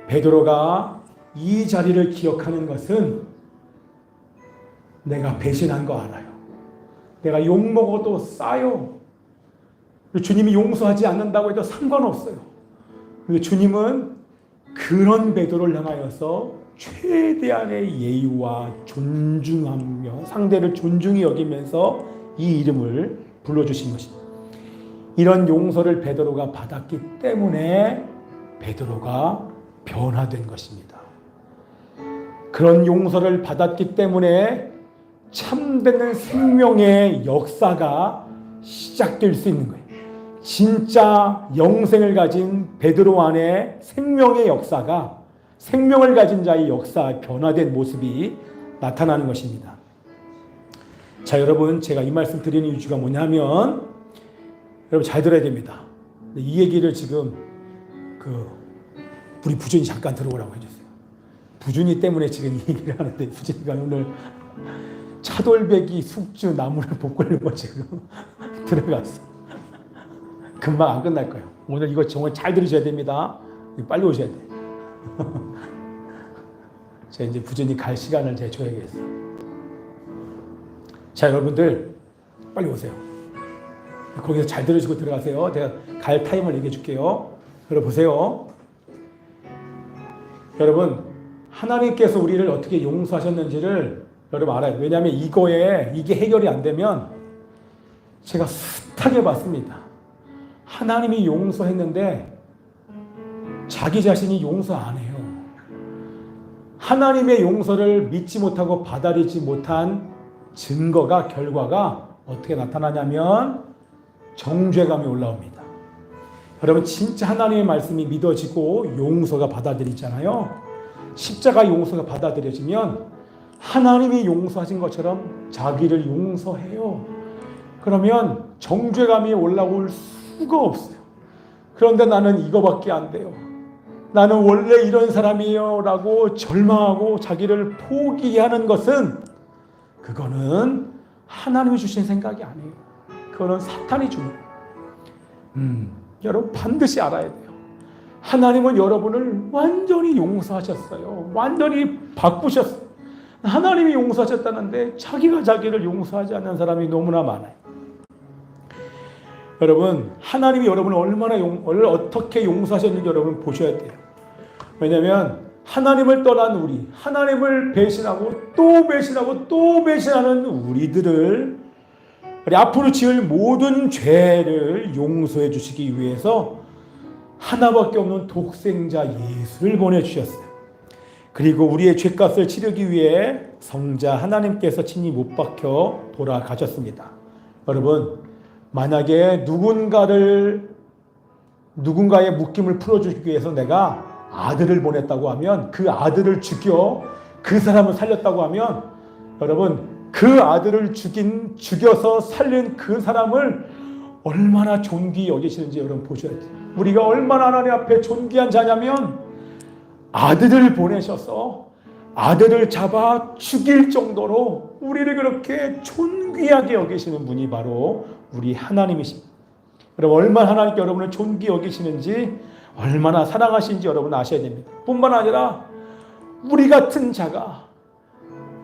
베드로가 이 자리를 기억하는 것은 내가 배신한 거 알아요. 내가 욕먹어도 싸요. 주님이 용서하지 않는다고 해도 상관없어요. 주님은 그런 베드로를 향하여서 최대한의 예의와 존중하며 상대를 존중히 여기면서 이 이름을 불러주신 것입니다. 이런 용서를 베드로가 받았기 때문에 베드로가 변화된 것입니다. 그런 용서를 받았기 때문에 참되는 생명의 역사가 시작될 수 있는 거예요. 진짜 영생을 가진 베드로 안에 생명의 역사가 생명을 가진 자의 역사, 변화된 모습이 나타나는 것입니다. 자, 여러분 제가 이 말씀 드리는 이유가 뭐냐면 여러분 잘 들어야 됩니다. 이 얘기를 지금 우리 부준이 잠깐 들어오라고 해주세요. 부준이 때문에 지금 이 얘기를 하는데 부준이가 오늘 차돌배기 숙주 나무를 볶으려고 지금 들어갔어. 금방 안 끝날 거예요. 오늘 이거 정말 잘 들으셔야 됩니다. 빨리 오셔야 돼. 제가 이제 부준이 갈 시간을 제가 줘야겠어요. 자, 여러분들 빨리 오세요. 거기서 잘 들으시고 들어가세요. 제가 갈 타임을 얘기해 줄게요. 여러분 보세요. 여러분 하나님께서 우리를 어떻게 용서하셨는지를 여러분 알아요. 왜냐하면 이게 해결이 안 되면 제가 숱하게 봤습니다. 하나님이 용서했는데 자기 자신이 용서 안 해요. 하나님의 용서를 믿지 못하고 받아들이지 못한 증거가 결과가 어떻게 나타나냐면 정죄감이 올라옵니다. 여러분 진짜 하나님의 말씀이 믿어지고 용서가 받아들이잖아요. 십자가 용서가 받아들여지면 하나님이 용서하신 것처럼 자기를 용서해요. 그러면 정죄감이 올라올 수가 없어요. 그런데 나는 이거밖에 안 돼요. 나는 원래 이런 사람이에요 라고 절망하고 자기를 포기하는 것은 그거는 하나님이 주신 생각이 아니에요. 그거는 사탄이 준 거예요. 여러분 반드시 알아야 돼요. 하나님은 여러분을 완전히 용서하셨어요. 완전히 바꾸셨어요. 하나님이 용서하셨다는데 자기가 자기를 용서하지 않는 사람이 너무나 많아요. 여러분, 하나님이 여러분을 얼마나 어떻게 용서하셨는지 여러분 보셔야 돼요. 왜냐하면 하나님을 떠난 우리, 하나님을 배신하고 또 배신하고 또 배신하는 우리들을 우리 앞으로 지을 모든 죄를 용서해 주시기 위해서 하나밖에 없는 독생자 예수를 보내주셨어요. 그리고 우리의 죄값을 치르기 위해 성자 하나님께서 친히 못 박혀 돌아가셨습니다. 여러분, 만약에 누군가의 묶임을 풀어주기 위해서 내가 아들을 보냈다고 하면, 그 아들을 죽여 그 사람을 살렸다고 하면, 여러분, 그 아들을 죽여서 살린 그 사람을 얼마나 존귀히 여기시는지 여러분 보셔야 돼요. 우리가 얼마나 하나님 앞에 존귀한 자냐면, 아들을 보내셔서 아들을 잡아 죽일 정도로 우리를 그렇게 존귀하게 여기시는 분이 바로 우리 하나님이십니다. 여러분, 얼마나 하나님께 여러분을 존귀히 여기시는지, 얼마나 사랑하시는지 여러분 아셔야 됩니다. 뿐만 아니라 우리 같은 자가,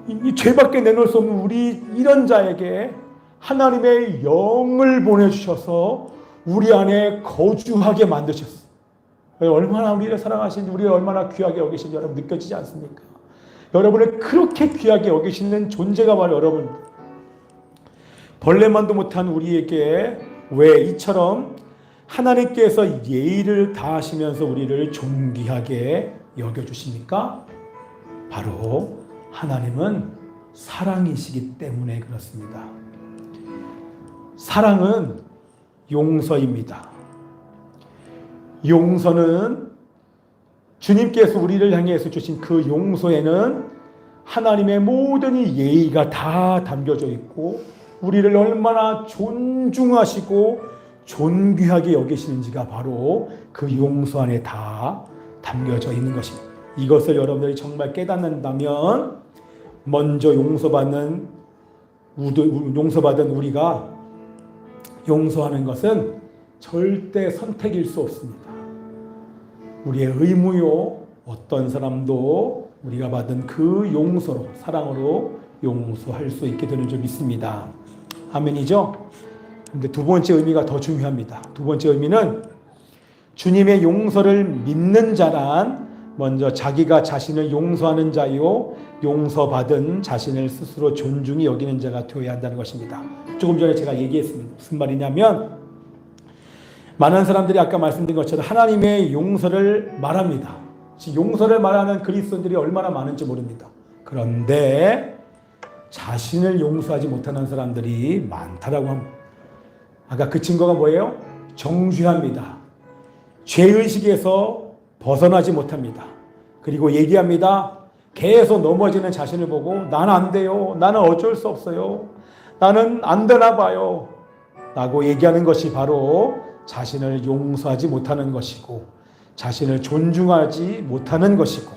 이 죄밖에 내놓을 수 없는 우리 이런 자에게 하나님의 영을 보내주셔서 우리 안에 거주하게 만드셨어요. 얼마나 우리를 사랑하시는지, 우리를 얼마나 귀하게 여기시는지 여러분 느껴지지 않습니까? 여러분을 그렇게 귀하게 여기시는 존재가 바로 여러분. 벌레만도 못한 우리에게 왜 이처럼 하나님께서 예의를 다하시면서 우리를 존귀하게 여겨주십니까? 바로 하나님은 사랑이시기 때문에 그렇습니다. 사랑은 용서입니다. 용서는 주님께서 우리를 향해서 주신 그 용서에는 하나님의 모든 예의가 다 담겨져 있고, 우리를 얼마나 존중하시고 존귀하게 여기시는지가 바로 그 용서 안에 다 담겨져 있는 것입니다. 이것을 여러분들이 정말 깨닫는다면, 먼저 용서받은 우리가 용서하는 것은 절대 선택일 수 없습니다. 우리의 의무요, 어떤 사람도 우리가 받은 그 용서로, 사랑으로 용서할 수 있게 되는 줄 믿습니다. 아멘이죠? 근데 두 번째 의미가 더 중요합니다. 두 번째 의미는 주님의 용서를 믿는 자란 먼저 자기가 자신을 용서하는 자요, 용서받은 자신을 스스로 존중히 여기는 자가 되어야 한다는 것입니다. 조금 전에 제가 얘기했습니다. 무슨 말이냐면, 많은 사람들이 아까 말씀드린 것처럼 하나님의 용서를 말합니다. 용서를 말하는 그리스도인들이 얼마나 많은지 모릅니다. 그런데 자신을 용서하지 못하는 사람들이 많다라고 합니다. 아까 그 증거가 뭐예요? 정죄합니다. 죄의식에서 벗어나지 못합니다. 그리고 얘기합니다. 계속 넘어지는 자신을 보고 나는 안 돼요. 나는 어쩔 수 없어요. 나는 안 되나 봐요. 라고 얘기하는 것이 바로 자신을 용서하지 못하는 것이고, 자신을 존중하지 못하는 것이고,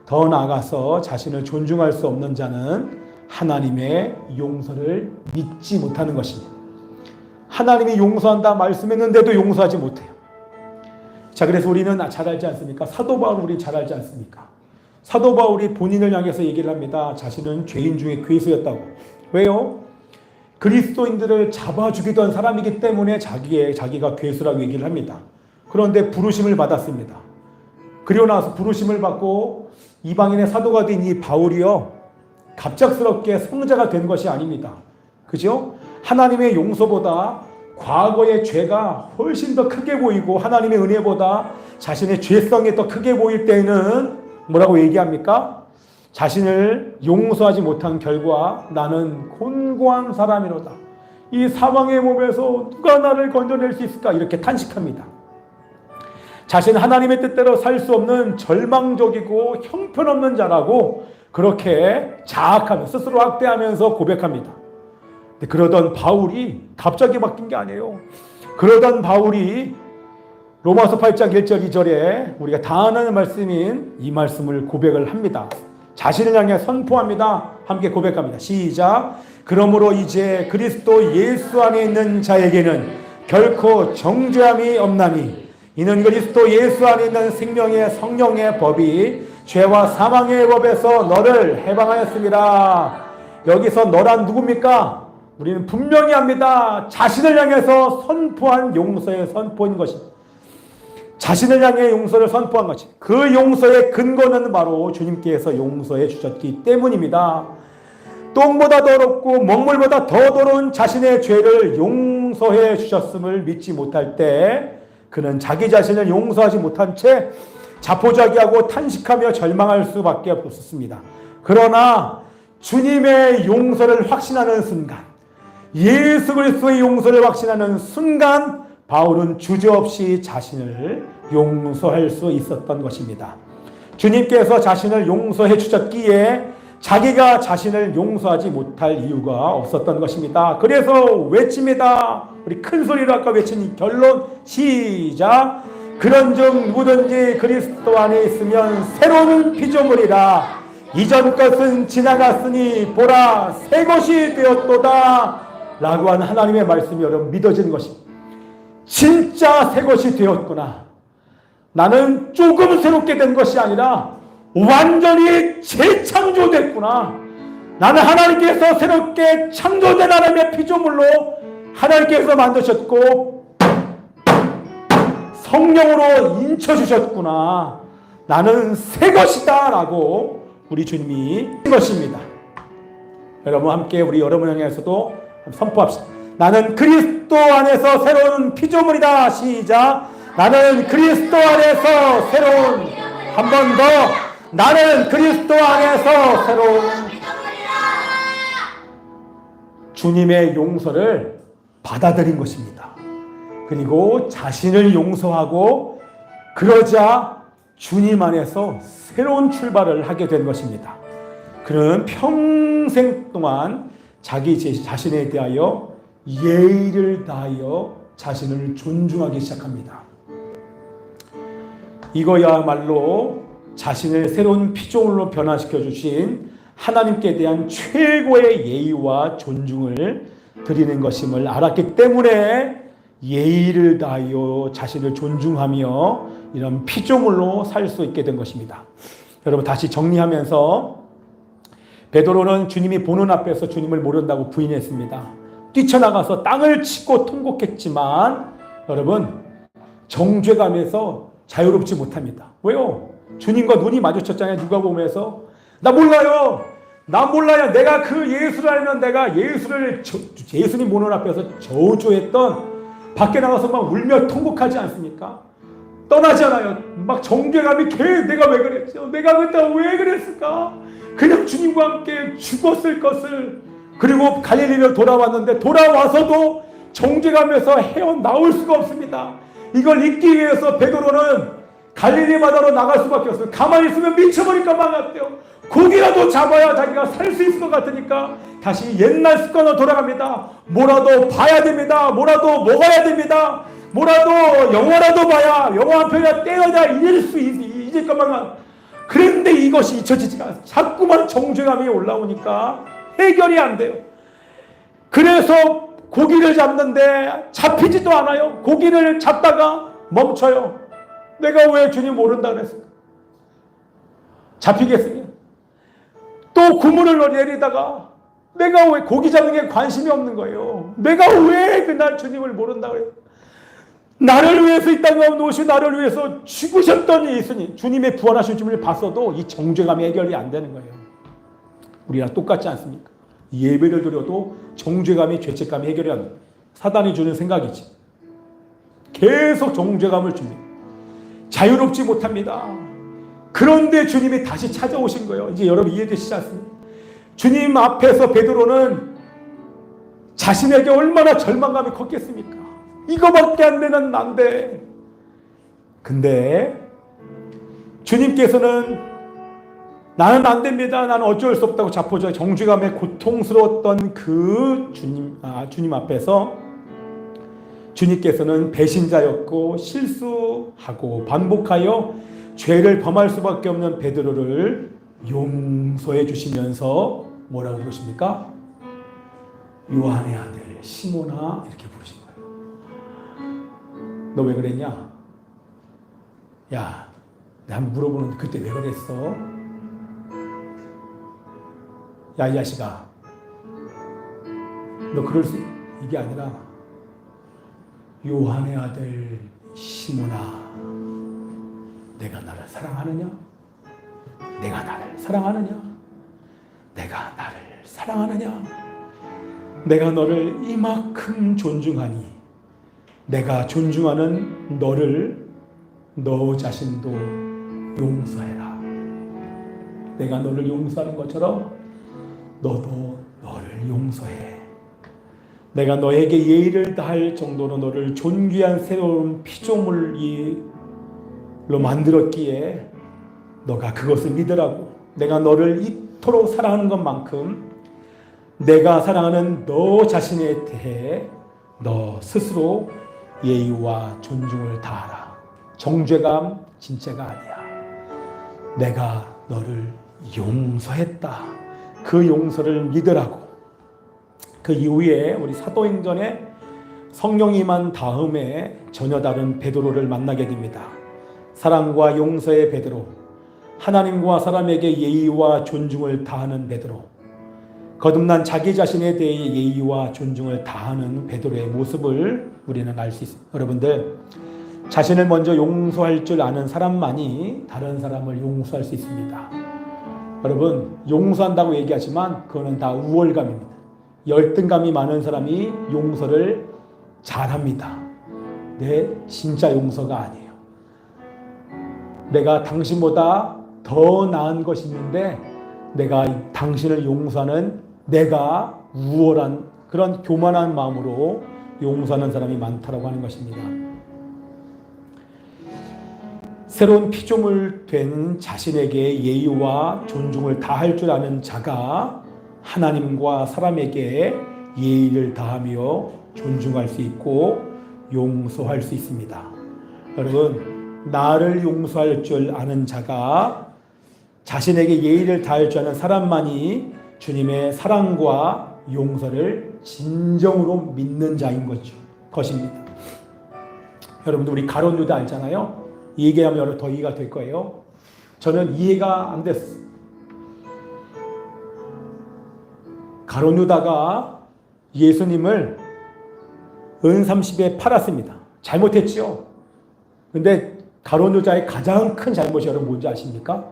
더 나아가서 자신을 존중할 수 없는 자는 하나님의 용서를 믿지 못하는 것입니다. 하나님이 용서한다 말씀했는데도 용서하지 못해요. 자, 그래서 우리는 잘 알지 않습니까? 사도 바울 우리 잘 알지 않습니까? 사도 바울이 본인을 향해서 얘기를 합니다. 자신은 죄인 중에 괴수였다고. 왜요? 그리스도인들을 잡아 죽이던 사람이기 때문에 자기가 괴수라고 얘기를 합니다. 그런데 부르심을 받았습니다. 그리고 나서 부르심을 받고 이방인의 사도가 된 이 바울이요, 갑작스럽게 성자가 된 것이 아닙니다. 그죠? 하나님의 용서보다 과거의 죄가 훨씬 더 크게 보이고, 하나님의 은혜보다 자신의 죄성이 더 크게 보일 때에는 뭐라고 얘기합니까? 자신을 용서하지 못한 결과 나는 곤고한 사람이로다. 이 사망의 몸에서 누가 나를 건져낼 수 있을까? 이렇게 탄식합니다. 자신은 하나님의 뜻대로 살 수 없는 절망적이고 형편없는 자라고 그렇게 자학하며 스스로 학대하면서 고백합니다. 그러던 바울이 갑자기 바뀐 게 아니에요. 그러던 바울이 로마서 8장 1절 2절에 우리가 다 아는 말씀인 이 말씀을 고백을 합니다. 자신을 향해 선포합니다. 함께 고백합니다. 시작. 그러므로 이제 그리스도 예수 안에 있는 자에게는 결코 정죄함이 없나니 이는 그리스도 예수 안에 있는 생명의 성령의 법이 죄와 사망의 법에서 너를 해방하였습니다. 여기서 너란 누굽니까? 우리는 분명히 합니다. 자신을 향해서 선포한 용서의 선포인 것입니다. 자신을 향해 용서를 선포한 것이 그 용서의 근거는 바로 주님께서 용서해 주셨기 때문입니다. 똥보다 더럽고 먹물보다 더 더러운 자신의 죄를 용서해 주셨음을 믿지 못할 때 그는 자기 자신을 용서하지 못한 채 자포자기하고 탄식하며 절망할 수밖에 없었습니다. 그러나 주님의 용서를 확신하는 순간, 예수 그리스도의 용서를 확신하는 순간 바울은 주저없이 자신을 용서할 수 있었던 것입니다. 주님께서 자신을 용서해 주셨기에 자기가 자신을 용서하지 못할 이유가 없었던 것입니다. 그래서 외칩니다. 우리 큰 소리로 아까 외친 결론 시작. 그런즉 누구든지 그리스도 안에 있으면 새로운 피조물이라. 이전 것은 지나갔으니 보라 새 것이 되었도다 라고 하는 하나님의 말씀이 여러분 믿어지는 것입니다. 진짜 새 것이 되었구나. 나는 조금 새롭게 된 것이 아니라 완전히 재창조됐구나. 나는 하나님께서 새롭게 창조된 하나님의 피조물로 하나님께서 만드셨고 성령으로 인쳐주셨구나. 나는 새 것이다 라고 우리 주님이 것입니다. 여러분 함께 우리 여러분 향해서도 선포합시다. 나는 그리스도 안에서 새로운 피조물이다. 시작. 나는 그리스도 안에서 새로운 한 번 더 나는 그리스도 안에서 새로운 주님의 용서를 받아들인 것입니다. 그리고 자신을 용서하고 그러자 주님 안에서 새로운 출발을 하게 된 것입니다. 그는 평생 동안 자기 자신에 대하여 예의를 다하여 자신을 존중하기 시작합니다. 이거야말로 자신을 새로운 피조물로 변화시켜 주신 하나님께 대한 최고의 예의와 존중을 드리는 것임을 알았기 때문에 예의를 다하여 자신을 존중하며 이런 피조물로 살 수 있게 된 것입니다. 여러분 다시 정리하면서 베드로는 주님이 보는 앞에서 주님을 모른다고 부인했습니다. 뛰쳐나가서 땅을 치고 통곡했지만 여러분 정죄감에서 자유롭지 못합니다. 왜요? 주님과 눈이 마주쳤잖아요. 누가복음에서 나 몰라요. 나 몰라요. 내가 그 예수를 알면 내가 예수님 보는 앞에서 저주했던 밖에 나가서 막 울며 통곡하지 않습니까? 떠나잖아요. 막 정죄감이 내가 왜 그랬죠? 내가 그때 왜 그랬을까? 그냥 주님과 함께 죽었을 것을. 그리고 갈릴리로 돌아왔는데 돌아와서도 정죄감에서 헤어나올 수가 없습니다. 이걸 잊기 위해서 베드로는 갈릴리 바다로 나갈 수밖에 없어요. 가만히 있으면 미쳐버릴까 망했대요. 고기라도 잡아야 자기가 살 수 있을 것 같으니까 다시 옛날 습관으로 돌아갑니다. 뭐라도 봐야 됩니다. 뭐라도 먹어야 됩니다. 뭐라도 영화라도 봐야 영화 한 편이나 떼어야 잊을 것만. 그런데 이것이 잊혀지지가 않아요. 자꾸만 정죄감이 올라오니까 해결이 안 돼요. 그래서 고기를 잡는데 잡히지도 않아요. 고기를 잡다가 멈춰요. 내가 왜 주님 모른다 그랬을까? 잡히겠습니까? 또 구물을 내리다가 내가 왜 고기 잡는 게 관심이 없는 거예요. 내가 왜 그날 주님을 모른다 그래요? 나를 위해서 이 땅에 놓으시고 나를 위해서 죽으셨던 예수님, 주님의 부활하신 주님을 봤어도 이 정죄감이 해결이 안 되는 거예요. 우리랑 똑같지 않습니까? 예배를 드려도 정죄감이 죄책감이 해결이 안 돼요. 사단이 주는 생각이지. 계속 정죄감을 줍니다. 자유롭지 못합니다. 그런데 주님이 다시 찾아오신 거예요. 이제 여러분 이해되시지 않습니까? 주님 앞에서 베드로는 자신에게 얼마나 절망감이 컸겠습니까? 이거밖에 안 되는 난데. 근데 주님께서는 나는 안 됩니다. 나는 어쩔 수 없다고 자포자기 정죄감에 고통스러웠던 그 주님 앞에서 주님께서는 배신자였고 실수하고 반복하여 죄를 범할 수밖에 없는 베드로를 용서해 주시면서 뭐라고 부르십니까? 요한의 아들 시몬아 이렇게 부르신 거예요. 너 왜 그랬냐? 야, 내가 한번 물어보는데 그때 왜 그랬어? 야, 이 자식아, 너 그럴 수, 이게 아니라 요한의 아들 시몬아, 내가 나를 사랑하느냐? 내가 나를 사랑하느냐? 내가 나를 사랑하느냐? 내가 너를 이만큼 존중하니 내가 존중하는 너를 너 자신도 용서해라. 내가 너를 용서하는 것처럼 너도 너를 용서해. 내가 너에게 예의를 다할 정도로 너를 존귀한 새로운 피조물로 만들었기에 너가 그것을 믿으라고. 내가 너를 이토록 사랑하는 것만큼 내가 사랑하는 너 자신에 대해 너 스스로 예의와 존중을 다하라. 정죄감 진짜가 아니야. 내가 너를 용서했다. 그 용서를 믿으라고. 그 이후에 우리 사도행전에 성령이 임한 다음에 전혀 다른 베드로를 만나게 됩니다. 사랑과 용서의 베드로, 하나님과 사람에게 예의와 존중을 다하는 베드로, 거듭난 자기 자신에 대해 예의와 존중을 다하는 베드로의 모습을 우리는 알 수 있습니다. 여러분들, 자신을 먼저 용서할 줄 아는 사람만이 다른 사람을 용서할 수 있습니다. 여러분, 용서한다고 얘기하지만 그거는 다 우월감입니다. 열등감이 많은 사람이 용서를 잘합니다. 내 진짜 용서가 아니에요. 내가 당신보다 더 나은 것이 있는데 내가 당신을 용서하는 내가 우월한 그런 교만한 마음으로 용서하는 사람이 많다라고 하는 것입니다. 새로운 피조물 된 자신에게 예의와 존중을 다할 줄 아는 자가 하나님과 사람에게 예의를 다하며 존중할 수 있고 용서할 수 있습니다. 여러분, 나를 용서할 줄 아는 자가 자신에게 예의를 다할 줄 아는 사람만이 주님의 사랑과 용서를 진정으로 믿는 자인 것입니다. 여러분들, 우리 가룟 유다 알잖아요. 이 얘기하면 더 이해가 될 거예요. 저는 이해가 안 됐어요. 가룟 유다가 예수님을 은 30에 팔았습니다. 잘못했죠. 근데 가룟 유다의 가장 큰 잘못이 여러분 뭔지 아십니까?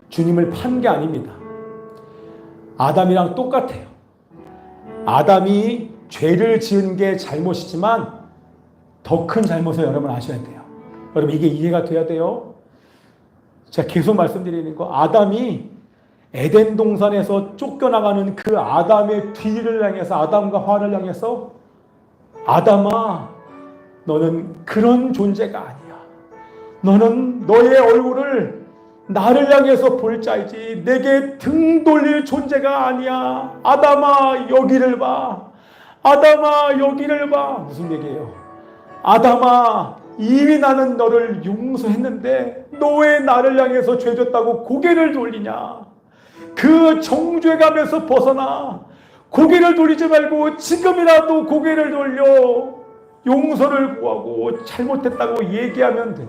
주님을 판 게 아닙니다. 아담이랑 똑같아요. 아담이 죄를 지은 게 잘못이지만 더 큰 잘못을 여러분 아셔야 돼요. 여러분, 이게 이해가 돼야 돼요. 제가 계속 말씀드리는 거, 아담이 에덴 동산에서 쫓겨나가는 그 아담의 뒤를 향해서, 아담과 하와를 향해서, 아담아, 너는 그런 존재가 아니야. 너는 너의 얼굴을 나를 향해서 볼 자이지 내게 등 돌릴 존재가 아니야. 아담아, 여기를 봐. 아담아, 여기를 봐. 무슨 얘기예요? 아담아, 이미 나는 너를 용서했는데 너 왜 나를 향해서 죄졌다고 고개를 돌리냐? 그 정죄감에서 벗어나. 고개를 돌리지 말고 지금이라도 고개를 돌려 용서를 구하고 잘못했다고 얘기하면 돼.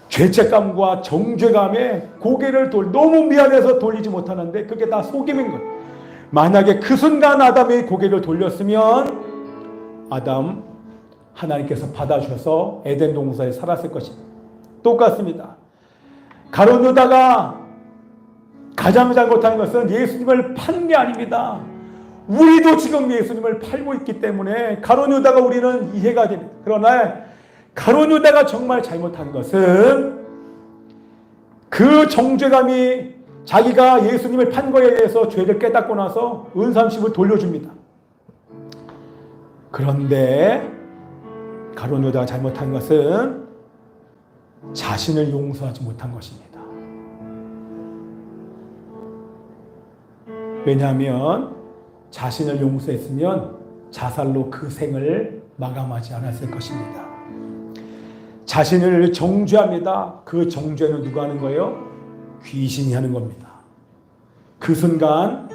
죄책감과 정죄감에 고개를 너무 미안해서 돌리지 못하는데 그게 다 속임인 거예요. 만약에 그 순간 아담이 고개를 돌렸으면 아담 하나님께서 받아주셔서 에덴 동산에 살았을 것입니다. 똑같습니다. 가룟 유다가 가장 잘못한 것은 예수님을 판 게 아닙니다. 우리도 지금 예수님을 팔고 있기 때문에 가룟 유다가 우리는 이해가 됩니다. 그러나 가룟 유다가 정말 잘못한 것은 그 정죄감이 자기가 예수님을 판 거에 대해서 죄를 깨닫고 나서 은 30을 돌려줍니다. 그런데 가룟 유다가 잘못한 것은 자신을 용서하지 못한 것입니다. 왜냐하면 자신을 용서했으면 자살로 그 생을 마감하지 않았을 것입니다. 자신을 정죄합니다. 그 정죄는 누가 하는 거예요? 귀신이 하는 겁니다. 그 순간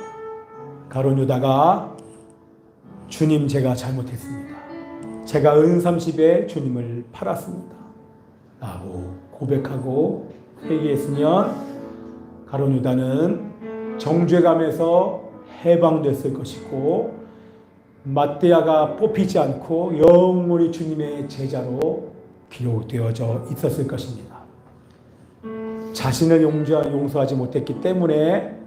가룟 유다가 주님, 제가 잘못했습니다. 제가 은30에 주님을 팔았습니다 라고 고백하고 회개했으면 가룟 유다는 정죄감에서 해방됐을 것이고 ματ대야가 뽑히지 않고 영원히 주님의 제자로 기록되어져 있었을 것입니다. 자신을 용서하지 못했기 때문에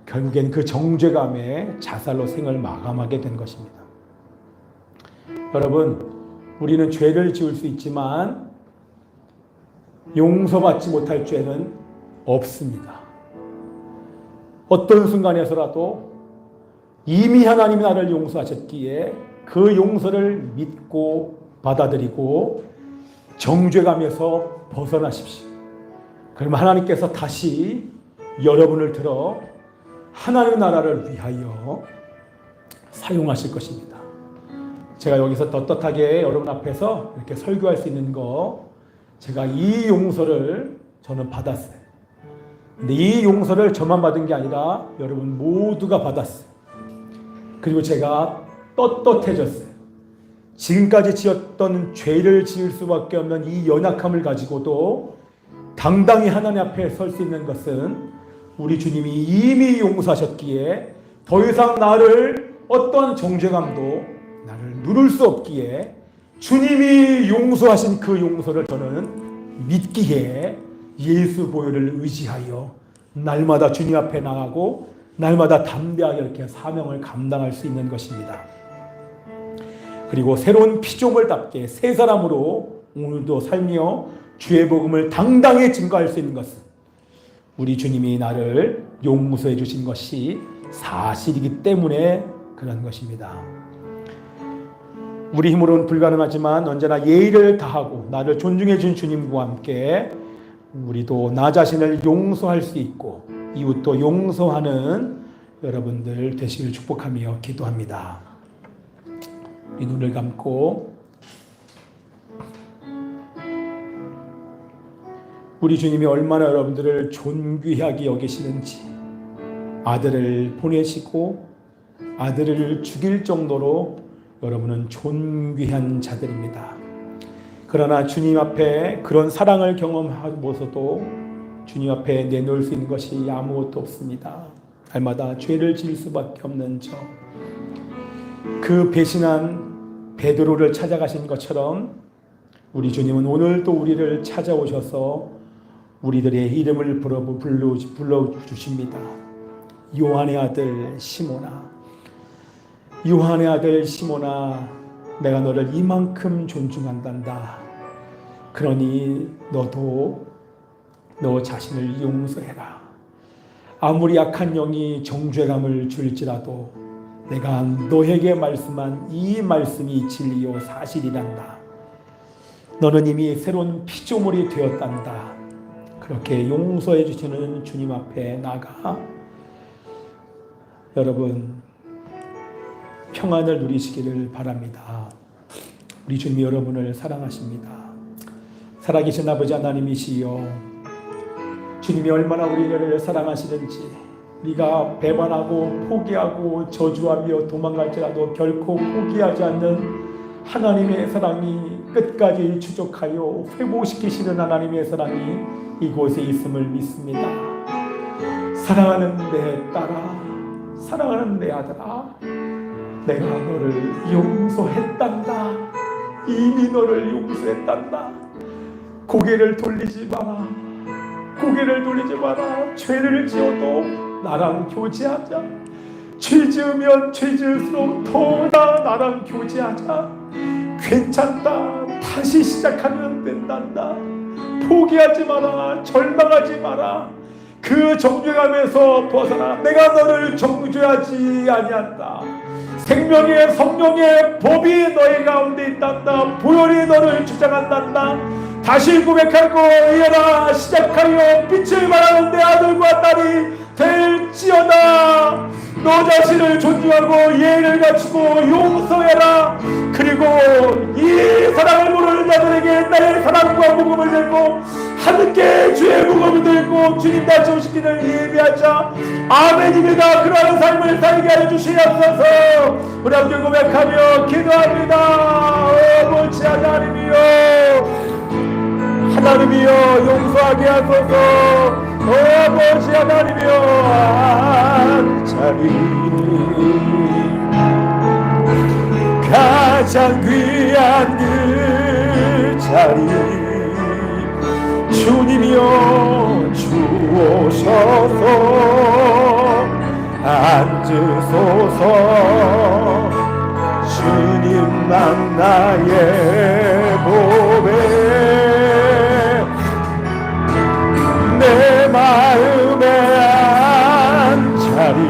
결국엔 그 정죄감에 자살로 생을 마감하게 된 것입니다. 여러분, 우리는 죄를 지을 수 있지만 용서받지 못할 죄는 없습니다. 어떤 순간에서라도 이미 하나님이 나를 용서하셨기에 그 용서를 믿고 받아들이고 정죄감에서 벗어나십시오. 그러면 하나님께서 다시 여러분을 들어 하나님의 나라를 위하여 사용하실 것입니다. 제가 여기서 떳떳하게 여러분 앞에서 이렇게 설교할 수 있는 거, 제가 이 용서를 저는 받았어요. 근데 이 용서를 저만 받은 게 아니라 여러분 모두가 받았어요. 그리고 제가 떳떳해졌어요. 지금까지 지었던 죄를 지을 수밖에 없는 이 연약함을 가지고도 당당히 하나님 앞에 설 수 있는 것은 우리 주님이 이미 용서하셨기에 더 이상 나를 어떤 정죄감도 나를 누를 수 없기에 주님이 용서하신 그 용서를 저는 믿기에 예수 보혈을 의지하여 날마다 주님 앞에 나가고 날마다 담대하게 이렇게 사명을 감당할 수 있는 것입니다. 그리고 새로운 피조물답게 새 사람으로 오늘도 살며 주의 복음을 당당히 증거할 수 있는 것은 우리 주님이 나를 용서해 주신 것이 사실이기 때문에 그런 것입니다. 우리 힘으로는 불가능하지만 언제나 예의를 다하고 나를 존중해 준 주님과 함께 우리도 나 자신을 용서할 수 있고 이웃도 용서하는 여러분들 되시길 축복하며 기도합니다. 이 눈을 감고 우리 주님이 얼마나 여러분들을 존귀하게 여기시는지, 아들을 보내시고 아들을 죽일 정도로 여러분은 존귀한 자들입니다. 그러나 주님 앞에 그런 사랑을 경험하고서도 주님 앞에 내놓을 수 있는 것이 아무것도 없습니다. 날마다 죄를 지을 수밖에 없는 저, 그 배신한 베드로를 찾아가신 것처럼 우리 주님은 오늘도 우리를 찾아오셔서 우리들의 이름을 불러주십니다. 요한의 아들 시몬아, 요한의 아들 시몬아, 내가 너를 이만큼 존중한단다. 그러니 너도 너 자신을 용서해라. 아무리 약한 영이 정죄감을 줄지라도 내가 너에게 말씀한 이 말씀이 진리요 사실이란다. 너는 이미 새로운 피조물이 되었단다. 그렇게 용서해 주시는 주님 앞에 나가 여러분 평안을 누리시기를 바랍니다. 우리 주님이 여러분을 사랑하십니다. 살아계신 아버지 하나님이시여, 주님이 얼마나 우리를 사랑하시는지, 우리가 배반하고 포기하고 저주하며 도망갈지라도 결코 포기하지 않는 하나님의 사랑이 끝까지 추적하여 회복시키시는 하나님의 사랑이 이곳에 있음을 믿습니다. 사랑하는 내 딸아, 사랑하는 내 아들아, 내가 너를 용서했단다. 이미 너를 용서했단다. 고개를 돌리지 마라. 고개를 돌리지 마라. 죄를 지어도 나랑 교제하자. 죄 지으면 죄 지을수록 더 나랑 교제하자. 괜찮다. 다시 시작하면 된단다. 포기하지 마라. 절망하지 마라. 그 정죄감에서 벗어나. 내가 너를 정죄하지 아니한다. 생명의 성령의 법이 너희 가운데 있단다. 보혈이 너를 주장한단다. 다시 고백하고 일어나 시작하여 빛을 발하는 내 아들과 딸이 될지어다. 너 자신을 존중하고 예의를 갖추고 용서해라. 그리고 이 사랑을 모르는 자들에게 나의 사랑과 복음을 들고 함께 주의 무거움을 들고 주님 다시 오시기를 예비하자. 아멘입니다. 그러한 삶을 살게 하여 주시옵소서. 우리 함께 고백하며 기도합니다. 아버지 하나님이여, 하나님이여 용서하게 하소서. 아버지 하나님이여, 자리 가장 귀한 그 자리 주님이여 주오셔서 앉으소서. 주님만 나의 보배 내 마음의 안자리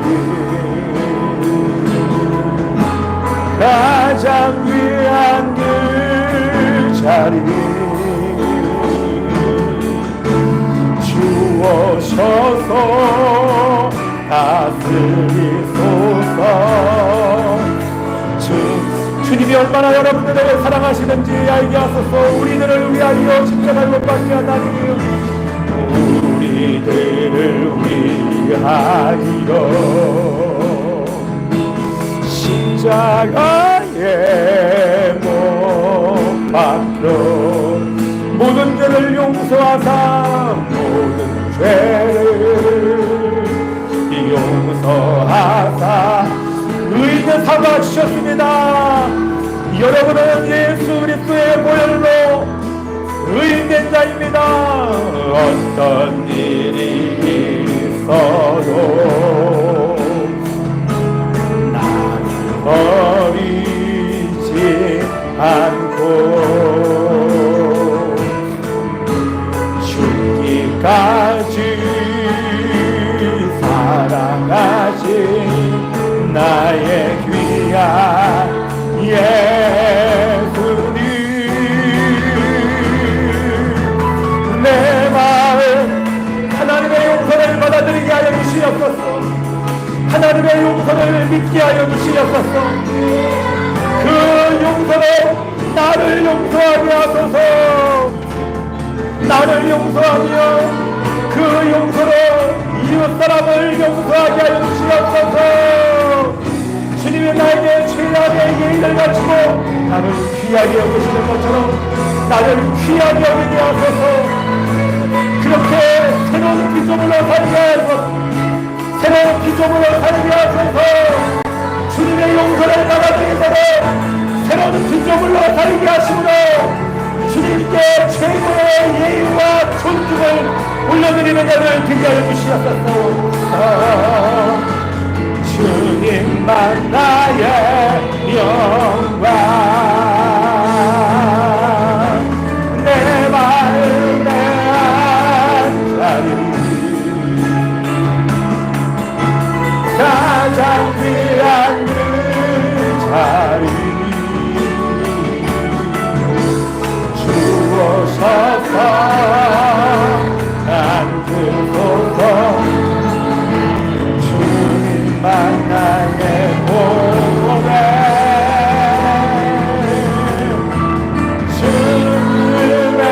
가장 귀한 그 자리 주오셔서 다스리소서. 주님이 얼마나 여러분들을 사랑하시는지 알게 하소서. 우리들을 위하여 십자가를 못 박게 하나님, 우리들을 위하여 십자가에 못 박혀 모든 죄를 용서하사 모든 죄를 용서하사 의인을 삼아 주셨습니다. 여러분은 예수 그리스도의 보혈로 의인된 자입니다. 어떤 일이 있어도 나를 버리지 않고 죽기까지 사랑하신 나의 귀한 예수님, 내 마음 하나님의 용서를 받아들이게 하여 주시옵소서. 하나님의 용서를 믿게 하여 주시옵소서. 그 용서로 나를 용서하게 하소서. 나를 용서하며 그 용서로 이웃 사람을 용서하게 하여 주시옵소서. 주님이 나에게 최악의 예의를 갖추고 나를 귀하게 여기시는 것처럼 나를 귀하게 여기게 하소서. 그렇게 새로운 피조물로 살게 하소서. 새로운 피조물로 살게 하소서. 주님의 용서를 받아들이도록 새로운 피조물로 살게 하시므로 주님께 최고의 예의와 존중을 올려드리는 자를 되게 하여 주시옵소서. 주님만 나의 영광, 내 마음의 안자리 가장 귀한 그 자리 주오셔서 앉으소서. 주님만 나의 보배 주님의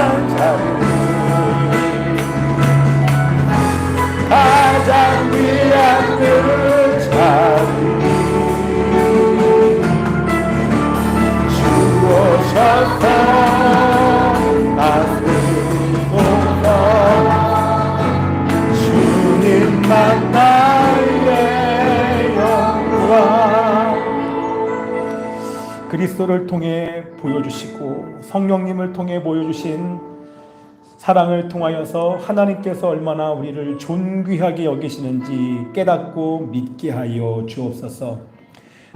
안자리 가장 귀한 그 자리 주오셔서 다스리소서. 주님만 나의 영광. 그리스도를 통해 보여주시고 성령님을 통해 보여주신 사랑을 통하여서 하나님께서 얼마나 우리를 존귀하게 여기시는지 깨닫고 믿게 하여 주옵소서.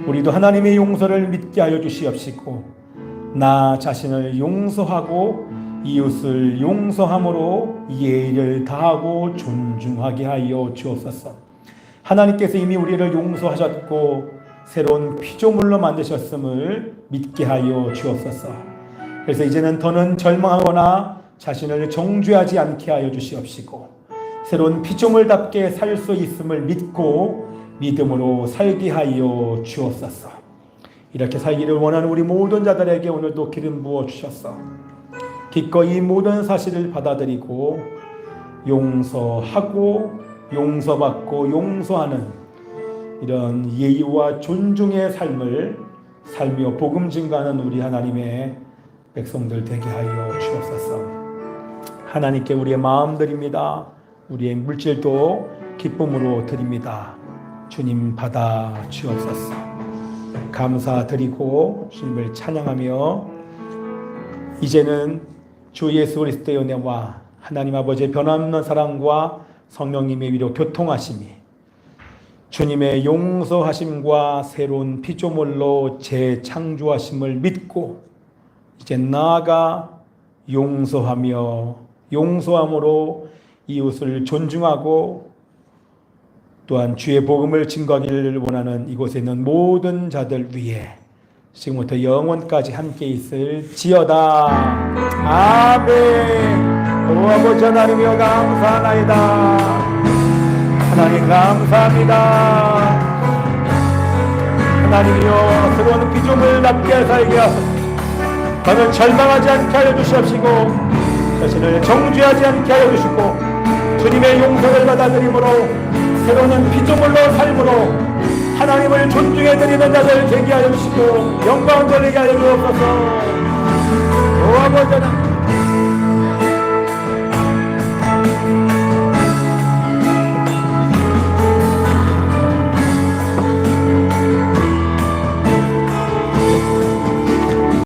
우리도 하나님의 용서를 믿게 하여 주시옵시고 나 자신을 용서하고 이웃을 용서함으로 예의를 다하고 존중하게 하여 주옵소서. 하나님께서 이미 우리를 용서하셨고 새로운 피조물로 만드셨음을 믿게 하여 주옵소서. 그래서 이제는 더는 절망하거나 자신을 정죄하지 않게 하여 주시옵시고 새로운 피조물답게 살 수 있음을 믿고 믿음으로 살게 하여 주옵소서. 이렇게 살기를 원하는 우리 모든 자들에게 오늘도 기름 부어 주셔서 기꺼이 모든 사실을 받아들이고 용서하고 용서받고 용서하는 이런 예의와 존중의 삶을 살며 복음 증가하는 우리 하나님의 백성들 되게 하여 주옵소서. 하나님께 우리의 마음 드립니다. 우리의 물질도 기쁨으로 드립니다. 주님 받아 주옵소서. 감사드리고 주님을 찬양하며 이제는 주 예수 그리스도의 은혜와 하나님 아버지의 변함없는 사랑과 성령님의 위로 교통하심이 주님의 용서하심과 새로운 피조물로 재창조하심을 믿고 이제 나아가 용서하며 용서함으로 이웃을 존중하고 또한 주의 복음을 증거하기를 원하는 이곳에 있는 모든 자들 위에 지금부터 영원까지 함께 있을지어다. 아멘. 오 아버지 하나님이여 감사하나이다. 하나님 감사합니다. 하나님이여 새로운 피조물 낫게 살게 하소서. 저는 절망하지 않게 하여 주시옵시고 자신을 정죄하지 않게 하여 주시고 주님의 용서를 받아들임으로 새로운 피조물로 삶으로 하나님을 존중해드리는 자들 되게 하여 주시고 영광 돌리게 하여 주옵소서. 오 아버지 하나님